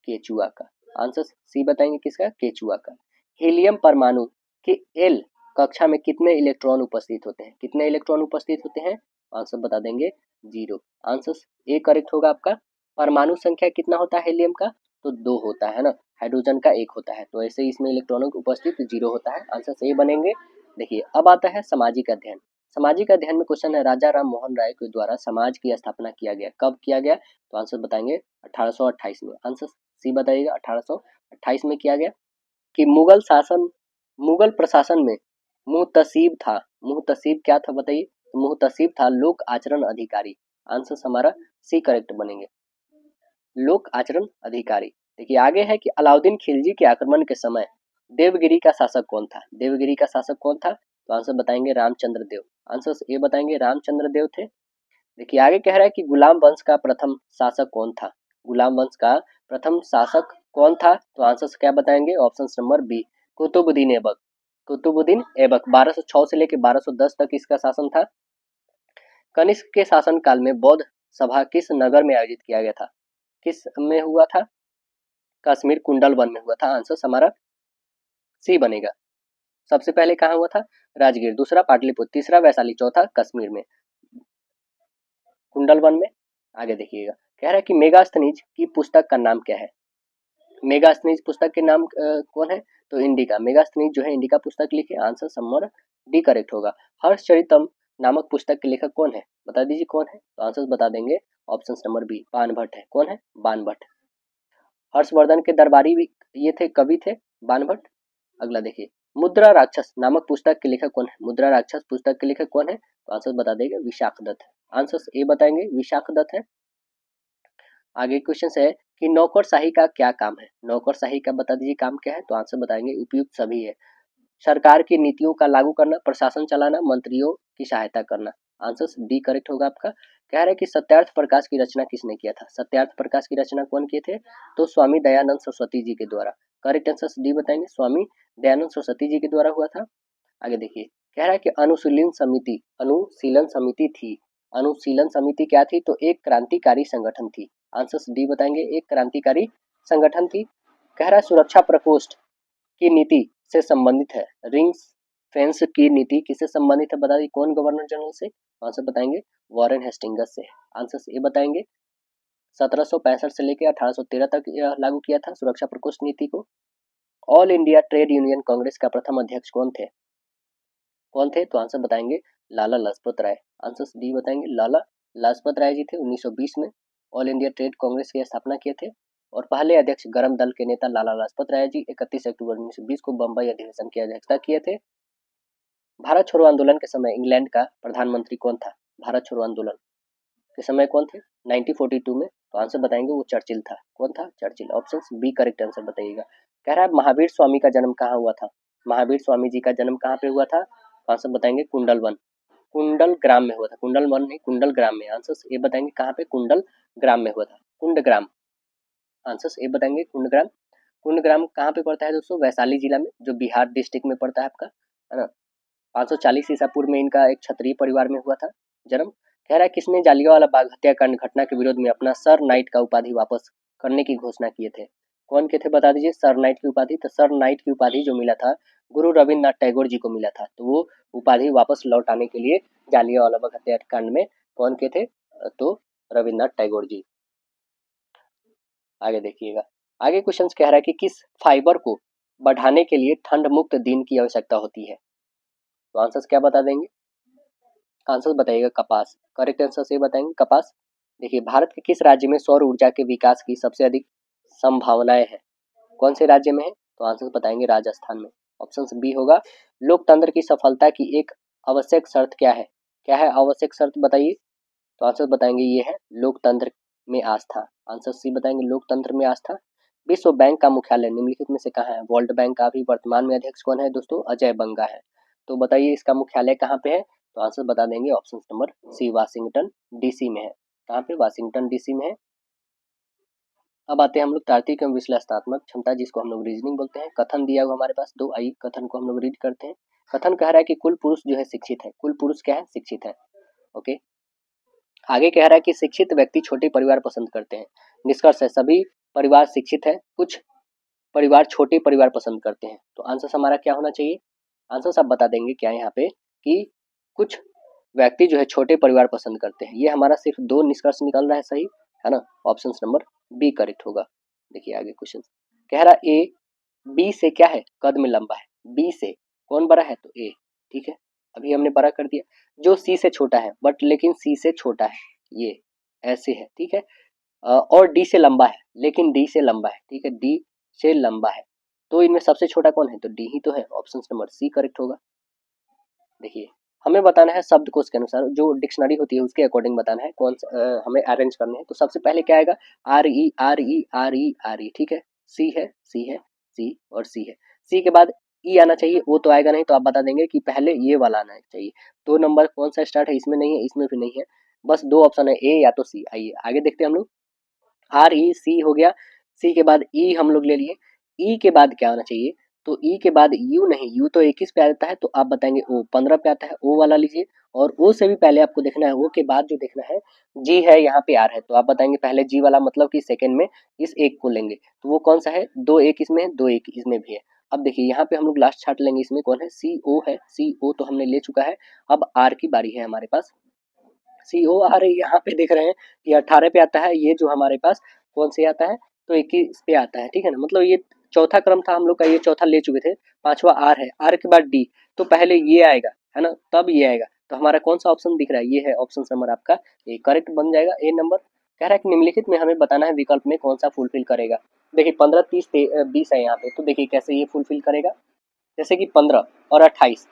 केचुआ का। आंसर सी बताएंगे किसका? केचुआ का। हीलियम परमाणु के एल कक्षा में कितने इलेक्ट्रॉन उपस्थित होते हैं? कितने इलेक्ट्रॉन उपस्थित होते हैं? आंसर बता देंगे 0। आंसर ए करेक्ट होगा आपका। परमाणु संख्या कितना होता है हीलियम का? तो 2 होता है ना, हाइड्रोजन का 1 होता है, तो ऐसे इसमें इलेक्ट्रॉनों की उपस्थित 0 होता है। आंसर सही बनेंगे। देखिए अब आता है सामाजिक अध्ययन। सामाजिक अध्ययन में क्वेश्चन है राजा राम मोहन राय के द्वारा समाज की स्थापना किया गया, कब किया गया? तो आंसर बताएंगे 1828 में। आंसर सी बताइएगा 1828 में किया गया। कि मुगल प्रशासन में मुहतसीब था। मुहतसीब क्या था बताइए? तो मुहतसीब था लोक आचरण अधिकारी। आंसर हमारा सी करेक्ट बनेंगे, लोक आचरण अधिकारी। देखिए आगे है कि अलाउद्दीन खिलजी के आक्रमण के समय देवगिरी का शासक कौन था? देवगिरी का शासक कौन था? तो आंसर बताएंगे रामचंद्र देव। आंसर ये बताएंगे रामचंद्र देव थे। देखिए आगे कह रहा है कि गुलाम वंश का प्रथम शासक कौन था? गुलाम वंश का प्रथम शासक कौन था? तो आंसर क्या बताएंगे? Option number B, Qutbuddin Aibak. Qutbuddin Aibak 1206 से लेकर 1210 तक इसका शासन था। कनिष्क के शासन काल में बौद्ध सभा किस नगर में आयोजित किया गया था? किस में हुआ था? कश्मीर कुंडलवन में हुआ था। आंसर हमारा सी बनेगा। सबसे पहले कहाँ हुआ था? राजगीर, दूसरा पाटलिपुत्र, तीसरा वैशाली, चौथा कश्मीर में, कुंडलवन में। आगे देखिएगा कह रहा है कि मेगास्थनीज की पुस्तक का नाम क्या है? मेगास्थनीज पुस्तक के नाम कौन है? तो इंडिका। मेगास्थनीज जो है इंडिका पुस्तक लिखे। आंसर नंबर डी करेक्ट होगा। हर्षचरितम नामक पुस्तक के लेखक कौन है? बता दीजिए कौन है? तो आंसर बता देंगे ऑप्शन नंबर बी, बाणभट्ट है। कौन है? बाणभट्ट। हर्षवर्धन के दरबारी भी ये थे, कवि थे बाणभट्ट। अगला देखिए मुद्रा राक्षस नामक पुस्तक के लेखक कौन है? मुद्रा राक्षस पुस्तक के लेखक कौन है? तो आंसर बता देंगे विशाखदत्त है। आंसर ए बताएंगे विशाखदत्त है। आगे क्वेश्चन है कि नौकरशाही का क्या काम है? नौकरशाही का बता दीजिए काम क्या है? तो आंसर बताएंगे उपयुक्त सभी है। सरकार की नीतियों का लागू करना, प्रशासन चलाना, मंत्रियों की सहायता करना। आंसर डी करेक्ट होगा आपका। कह रहा है कि सत्यार्थ प्रकाश की रचना किसने किया था? सत्यार्थ प्रकाश की रचना कौन किए थे? तो स्वामी दयानंद सरस्वती जी के द्वारा। करेक्ट आंसर डी बताएंगे, स्वामी दयानंद सरस्वती जी के द्वारा हुआ था। आगे देखिए कह रहा है कि अनुशीलन समिति थी। अनुशीलन समिति क्या थी? तो एक क्रांतिकारी संगठन थी। आंसर डी बताएंगे, एक क्रांतिकारी संगठन थी। कह रहा है सुरक्षा प्रकोष्ठ की नीति से संबंधित है। रिंग्स फेंस की नीति किससे संबंधित है? बता दी कौन गवर्नर जनरल से? आंसर बताएंगे वॉरेन हेस्टिंग्स से। आंसर ये बताएंगे 1765 से लेकर 1813 तक यह लागू किया था सुरक्षा प्रकोष्ठ नीति को। All India trade union Congress का प्रथम अध्यक्ष कौन थे? कौन थे? तो आंसर बताएंगे लाला लाजपत राय। आंसर डी बताएंगे लाला लाजपत राय जी थे। 1920 में ऑल इंडिया ट्रेड कांग्रेस की स्थापना किए थे और पहले अध्यक्ष गरम दल के नेता लाला लाजपत राय जी 31 अक्टूबर 1920 को बम्बई अधिवेशन की अध्यक्षता किए थे। भारत छोड़ो आंदोलन के समय इंग्लैंड का प्रधानमंत्री कौन था? भारत छोड़ो आंदोलन के समय कौन थे? 1942 में। तो आंसर बताएंगे वो चर्चिल था। कौन था? Churchill. Option B correct answer बताइएगा। कह रहा है महावीर स्वामी का जन्म कहाँ हुआ था? महावीर स्वामी जी का जन्म कहाँ पे हुआ था? आंसर बताएंगे कुंडलवन, कुंडल ग्राम में हुआ था। कुंडल वन नहीं, कुंडल ग्राम में। आंसर ये बताएंगे कहाँ पे? कुंडल ग्राम में हुआ था। कुंडग्राम। आंसर ये बताएंगे कुंडग्राम। कुंडग्राम कहाँ पे पड़ता है दोस्तों? वैशाली जिला में, जो बिहार डिस्ट्रिक्ट में पड़ता है आपका, है ना। 540 ईसा पूर्व में इनका एक क्षत्रिय परिवार में हुआ था जन्म। कह रहा है किसने जालियांवाला बाग हत्याकांड घटना के विरोध में अपना सर नाइट का उपाधि वापस करने की घोषणा किए थे? कौन के थे बता दीजिए सर नाइट की उपाधि? तो सर नाइट की उपाधि जो मिला था गुरु रविन्द्रनाथ टैगोर जी को मिला था, तो वो उपाधि वापस लौटाने के लिए जालियांवाला बाग हत्याकांड में कौन के थे? तो रविन्द्रनाथ टैगोर जी। आगे देखिएगा आगे क्वेश्चन कह रहा है कि किस फाइबर को बढ़ाने के लिए ठंड मुक्त दिन की आवश्यकता होती है? तो आंसर क्या बता देंगे? आंसर बताइएगा कपास। करेक्ट आंसर से बताएंगे कपास। देखिए भारत के किस राज्य में सौर ऊर्जा के विकास की सबसे अधिक संभावनाएं हैं? कौन से राज्य में है? तो आंसर बताएंगे राजस्थान में। ऑप्शन बी होगा। लोकतंत्र की सफलता की एक आवश्यक शर्त क्या है? क्या है आवश्यक शर्त बताइए? तो आंसर बताएंगे ये है लोकतंत्र में आस्था। आंसर सी बताएंगे लोकतंत्र में आस्था। विश्व बैंक का मुख्यालय निम्नलिखित में से कहाँ है? वर्ल्ड बैंक का अभी वर्तमान में अध्यक्ष कौन है दोस्तों? अजय बंगा है। तो बताइए इसका मुख्यालय कहाँ पे है? तो आंसर बता देंगे option number C, Washington DC में है। कहाँ पे? वाशिंगटन डीसी में है। अब आते हैं हम लोग तार्किक एवं विश्लेषणात्मक क्षमता, जिसको हम लोग रीजनिंग बोलते हैं। कथन दिया हुआ हमारे पास दो, आई कथन को हम लोग रीड करते हैं। कथन कह रहा है कि कुल पुरुष जो है शिक्षित है। कुल पुरुष क्या है? शिक्षित है। ओके, आगे कह रहा है कि शिक्षित व्यक्ति छोटे परिवार पसंद करते हैं। निष्कर्ष है सभी परिवार शिक्षित है, कुछ परिवार छोटे परिवार पसंद करते हैं। तो आंसर हमारा क्या होना चाहिए? आंसर सब बता देंगे क्या यहाँ पे कि कुछ व्यक्ति जो है छोटे परिवार पसंद करते हैं। ये हमारा सिर्फ दो निष्कर्ष निकल रहा है, सही है ना? ऑप्शन नंबर बी करेक्ट होगा। देखिए आगे क्वेश्चन कह रहा ए बी से क्या है? कद में लंबा है। बी से कौन बड़ा है? तो ए, ठीक है, अभी हमने बड़ा कर दिया। जो सी से छोटा है बट लेकिन सी से छोटा है, ये ऐसे है, ठीक है। और डी से लंबा है लेकिन डी से लंबा है, ठीक है, डी से लंबा है। तो इनमें सबसे छोटा कौन है? तो डी ही तो है। ऑप्शन नंबर सी करेक्ट होगा। देखिए हमें बताना है शब्दकोश के अनुसार, जो डिक्शनरी होती है उसके अकॉर्डिंग बताना है कौन सा हमें अरेंज करने हैं। तो सबसे पहले क्या आएगा? R E R E R E R E, ठीक है। सी है, सी है, सी और सी है। सी के बाद ई आना चाहिए, वो तो आएगा नहीं, तो आप बता देंगे कि पहले ये वाला आना चाहिए। 2 नंबर कौन सा स्टार्ट है? इसमें नहीं है, इसमें भी नहीं है, बस दो ऑप्शन है, ए या तो सी। आइए आगे देखते हैं हम लोग। आर ई सी हो गया, सी के बाद ई हम लोग ले लिए। ई के बाद क्या होना चाहिए? तो ई के बाद यू नहीं, यू तो 21 पे आता है, तो आप बताएंगे ओ 15 पे आता है, ओ वाला लीजिए। और ओ से भी पहले आपको देखना है, ओ के बाद जो देखना है जी है, यहाँ पे आर है, तो आप बताएंगे पहले जी वाला, मतलब कि सेकंड में इस एक को लेंगे। तो वो कौन सा है? 2 एक इसमें है, 2 एक इसमें भी है। अब देखिए यहाँ पे हम लोग लास्ट छाट लेंगे, इसमें कौन है? सी ओ है, सी ओ तो हमने ले चुका है। अब आर की बारी है हमारे पास। सी ओ आर यहाँ पे देख रहे हैं ये 18 पे आता है, ये जो हमारे पास कौन से आता है? तो 21 पे आता है, ठीक है ना। मतलब ये चौथा क्रम था हम लोग का, ये चौथा ले चुके थे। पांचवा आर है, आर के बाद डी, तो पहले ये आएगा है ना, तब ये आएगा। तो हमारा कौन सा ऑप्शन दिख रहा है? ये है ऑप्शन नंबर आपका ए, करेक्ट बन जाएगा। ए नंबर कह रहा है कि निम्नलिखित में हमें बताना है विकल्प में कौन सा फुलफिल करेगा। देखिए 15 30 20 है यहाँ पे, तो देखिए कैसे ये फुलफिल करेगा। जैसे कि 15 और 28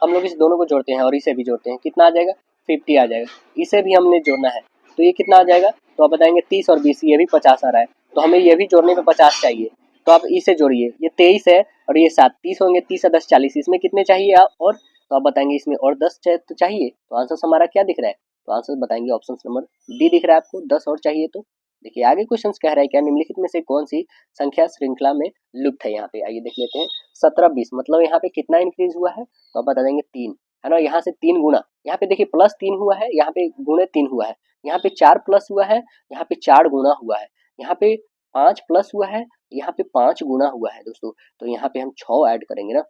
हम लोग इस दोनों को जोड़ते हैं और इसे भी जोड़ते हैं, कितना आ जाएगा? 50 आ जाएगा। इसे भी हमने जोड़ना है, तो ये कितना आ जाएगा? तो आप बताएंगे 30 और 20, ये भी 50 आ रहा है, तो हमें ये भी जोड़ने में 50 चाहिए। तो आप इसे जोड़िए, ये 23 है और ये 7, 30 होंगे, 30 और 10 40, इसमें कितने चाहिए आप? और तो आप बताएंगे इसमें और 10 तो चाहिए। तो आंसर हमारा क्या दिख रहा है? तो आंसर बताएंगे ऑप्शन नंबर डी दिख रहा है आपको, 10 और चाहिए। तो देखिए आगे क्वेश्चन कह रहा है क्या निम्नलिखित में से कौन सी संख्या श्रृंखला में लुप्त है? यहाँ पे आइए देख लेते हैं। 17 20 मतलब यहाँ पे कितना इंक्रीज हुआ है? तो आप बता देंगे 3, है ना। यहाँ से 3 गुना, यहाँ पे देखिए प्लस 3 हुआ है, यहाँ पे गुणे 3 हुआ है, यहाँ पे 4 प्लस हुआ है, यहाँ पे 4 गुना हुआ है, यहाँ पे 5 प्लस हुआ है, यहाँ पे 5 गुना हुआ है दोस्तों। तो यहाँ पे हम 6 ऐड करेंगे ना,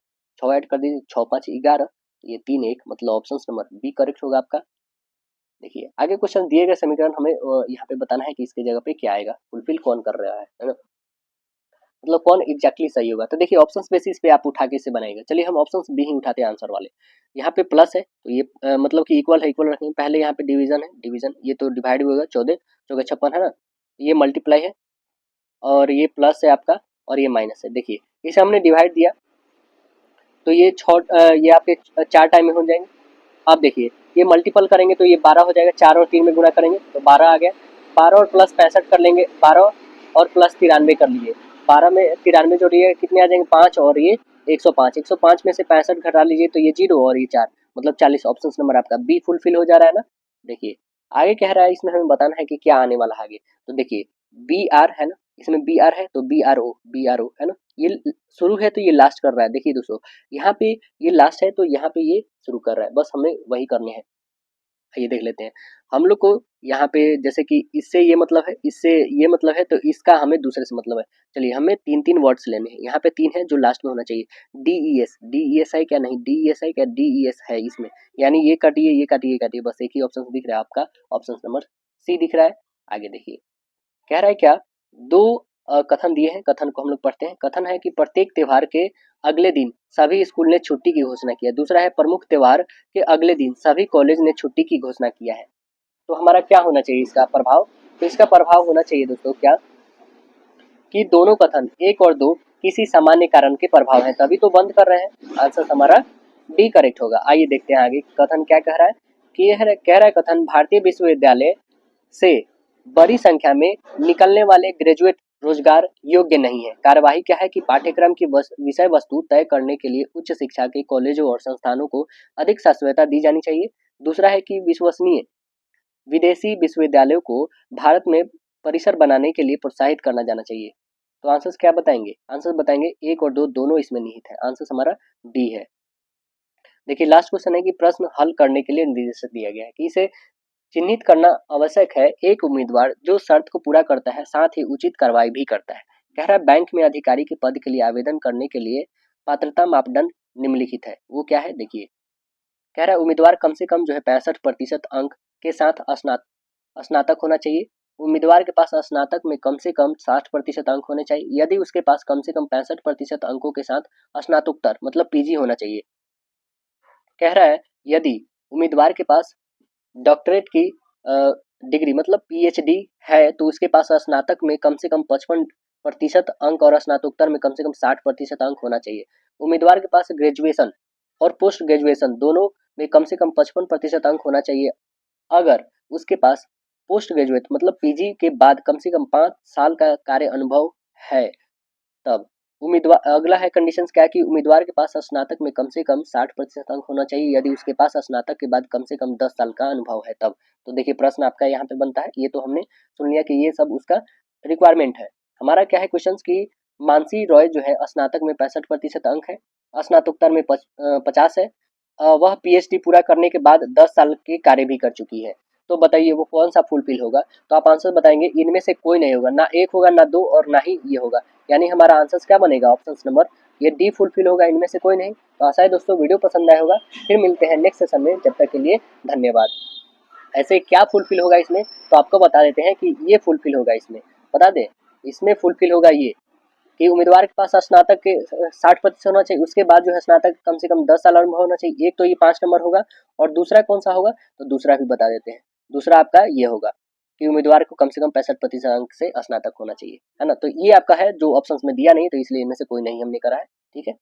6 ऐड कर दीजिए, 6 5 11, ये 3 1, मतलब ऑप्शन नंबर बी करेक्ट होगा आपका। देखिए आगे क्वेश्चन दिए गए समीकरण हमें यहाँ पे बताना है कि इसकी जगह पे क्या आएगा, फुलफिल कौन कर रहा है ना, मतलब कौन एग्जैक्टली सही होगा। तो देखिए ऑप्शंस बेसिस पे आप उठा के इसे बनाएगा। चलिए हम ऑप्शंस बी ही उठाते हैं आंसर वाले। यहाँ पे प्लस है, तो ये मतलब कि इक्वल है, इक्वल रखेंगे। पहले यहाँ पे डिवीजन है, डिवीजन, ये तो डिवाइड होगा, 14 14 56 है ना, ये मल्टीप्लाई है, और ये प्लस है आपका, और ये माइनस है। देखिए इसे हमने डिवाइड दिया, तो ये ये आपके 4 टाइम में हो जाएंगे। अब देखिए ये मल्टीपल करेंगे तो ये 12 हो जाएगा, 4 और 3 में गुणा करेंगे तो 12 आ गया। 12 और प्लस 65 कर लेंगे, 12 और प्लस 93 कर लिए, 12 में 93 जोड़िए, कितने आ जाएंगे? 5 और ये 105, 105 में से 65 घटा लीजिए तो ये 0 और ये 4, मतलब 40। ऑप्शन नंबर आपका बी फुलफिल हो जा रहा है ना। देखिए आगे कह रहा है, इसमें हमें बताना है कि क्या आने वाला है आगे। तो देखिए बी आर है ना, इसमें बी आर है तो बी आर ओ है ना, ये शुरू है तो ये लास्ट कर रहा है। देखिए दोस्तों यहाँ पे ये लास्ट है तो यहाँ पे ये शुरू कर रहा है, बस हमें वही करने हैं। ये देख लेते हैं हम लोग को यहाँ पे, जैसे कि इससे ये मतलब है, इससे ये मतलब है, तो इसका हमें दूसरे से मतलब है। चलिए हमें 3 वर्ड्स लेने हैं, यहाँ पे 3 है जो लास्ट में होना चाहिए। D E S, D E S है क्या? नहीं, डी ई एस है क्या? डी ई एस है इसमें, यानी ये काटिए, ये काटिए, ये काटिए, बस एक ही ऑप्शन दिख रहा है आपका, ऑप्शन नंबर सी दिख रहा है। आगे देखिए कह रहा है क्या, दो कथन दिए हैं, कथन को हम लोग पढ़ते हैं। कथन है कि प्रत्येक त्योहार के अगले दिन सभी स्कूल ने छुट्टी की घोषणा किया। दूसरा है प्रमुख त्योहार के अगले दिन सभी कॉलेज ने छुट्टी की घोषणा किया है। तो हमारा क्या होना चाहिए इसका प्रभाव? तो इसका प्रभाव होना चाहिए दोस्तों क्या, कि दोनों कथन 1 और 2 किसी सामान्य कारण के प्रभाव है, तभी तो बंद कर रहे हैं। आंसर हमारा डी करेक्ट होगा। आइए देखते हैं आगे कथन क्या कह रहा है, कि यह कह रहा है कथन भारतीय विश्वविद्यालय से बड़ी संख्या में निकलने वाले ग्रेजुएट रोजगार योग्य नहीं है। कार्यवाही क्या है कि पाठ्यक्रम की विषय वस्तु तय करने के लिए उच्च शिक्षा के कॉलेजों और संस्थानों को अधिक स्वायत्तता दी जानी चाहिए। दूसरा है कि विश्वसनीय विदेशी विश्वविद्यालयों को भारत में परिसर बनाने के लिए प्रोत्साहित करना जाना चाहिए। तो आंसर्स क्या बताएंगे? आंसर बताएंगे 1 और 2 दोनों इसमें निहित है। आंसर हमारा डी है। देखिए लास्ट क्वेश्चन है कि प्रश्न हल करने के लिए निर्देश दिया गया है कि इसे चिन्हित करना आवश्यक है। एक उम्मीदवार जो शर्त को पूरा करता है साथ ही उचित कार्रवाई भी करता है। कह रहा है बैंक में अधिकारी के पद के लिए आवेदन करने के लिए पात्रता मापदंड निम्नलिखित है। वो क्या है देखिए, कह रहा है उम्मीदवार कम से कम जो है 65% अंक के साथ स्नातक होना चाहिए। उम्मीदवार के पास स्नातक में कम से कम 60% अंक होने चाहिए। यदि उसके पास कम से कम 65% अंकों के साथ स्नातकोत्तर मतलब पीजी होना चाहिए। कह रहा है यदि उम्मीदवार के पास डॉक्टरेट की डिग्री मतलब पीएचडी है तो उसके पास स्नातक में कम से कम 55% अंक और स्नातकोत्तर में कम से कम 60% अंक होना चाहिए। उम्मीदवार के पास ग्रेजुएशन और पोस्ट ग्रेजुएशन दोनों में कम से कम 55% अंक होना चाहिए। अगर उसके पास पोस्ट ग्रेजुएट मतलब पीजी के बाद कम से कम 5 साल का कार्य अनुभव है तब उम्मीदवार। अगला है कंडीशन क्या है कि उम्मीदवार के पास स्नातक में कम से कम 60% अंक होना चाहिए यदि उसके पास स्नातक के बाद कम से कम 10 साल का अनुभव है तब। तो देखिए प्रश्न आपका यहाँ पे बनता है। ये तो हमने सुन लिया कि ये सब उसका रिक्वायरमेंट है। हमारा क्या है क्वेश्चन की मानसी रॉय जो है स्नातक में 65% अंक है, स्नातकोत्तर में 50 है। वह पीएचडी पूरा करने के बाद 10 साल के कार्य भी कर चुकी है। तो बताइए वो कौन सा फुलफिल होगा? तो आप आंसर बताएंगे इनमें से कोई नहीं होगा, ना एक होगा ना दो और ना ही ये होगा। यानी हमारा आंसर क्या बनेगा? ऑप्शन नंबर ये डी फुलफिल होगा, इनमें से कोई नहीं। तो आशा है दोस्तों वीडियो पसंद आया होगा। फिर मिलते हैं नेक्स्ट सेशन में, जब तक के लिए धन्यवाद। ऐसे क्या फुलफिल होगा इसमें तो आपको बता देते हैं कि ये फुलफिल होगा। इसमें बता दें, इसमें फुलफिल होगा ये कि उम्मीदवार के पास स्नातक के 60% होना चाहिए, उसके बाद जो है स्नातक कम से कम 10 साल अनुभव होना चाहिए। एक तो ये 5 नंबर होगा और दूसरा कौन सा होगा तो दूसरा भी बता देते हैं। दूसरा आपका ये होगा कि उम्मीदवार को कम से कम 65% अंक से स्नातक होना चाहिए, है ना। तो ये आपका है जो ऑप्शंस में दिया नहीं, तो इसलिए इनमें से कोई नहीं हमने करा है। ठीक है।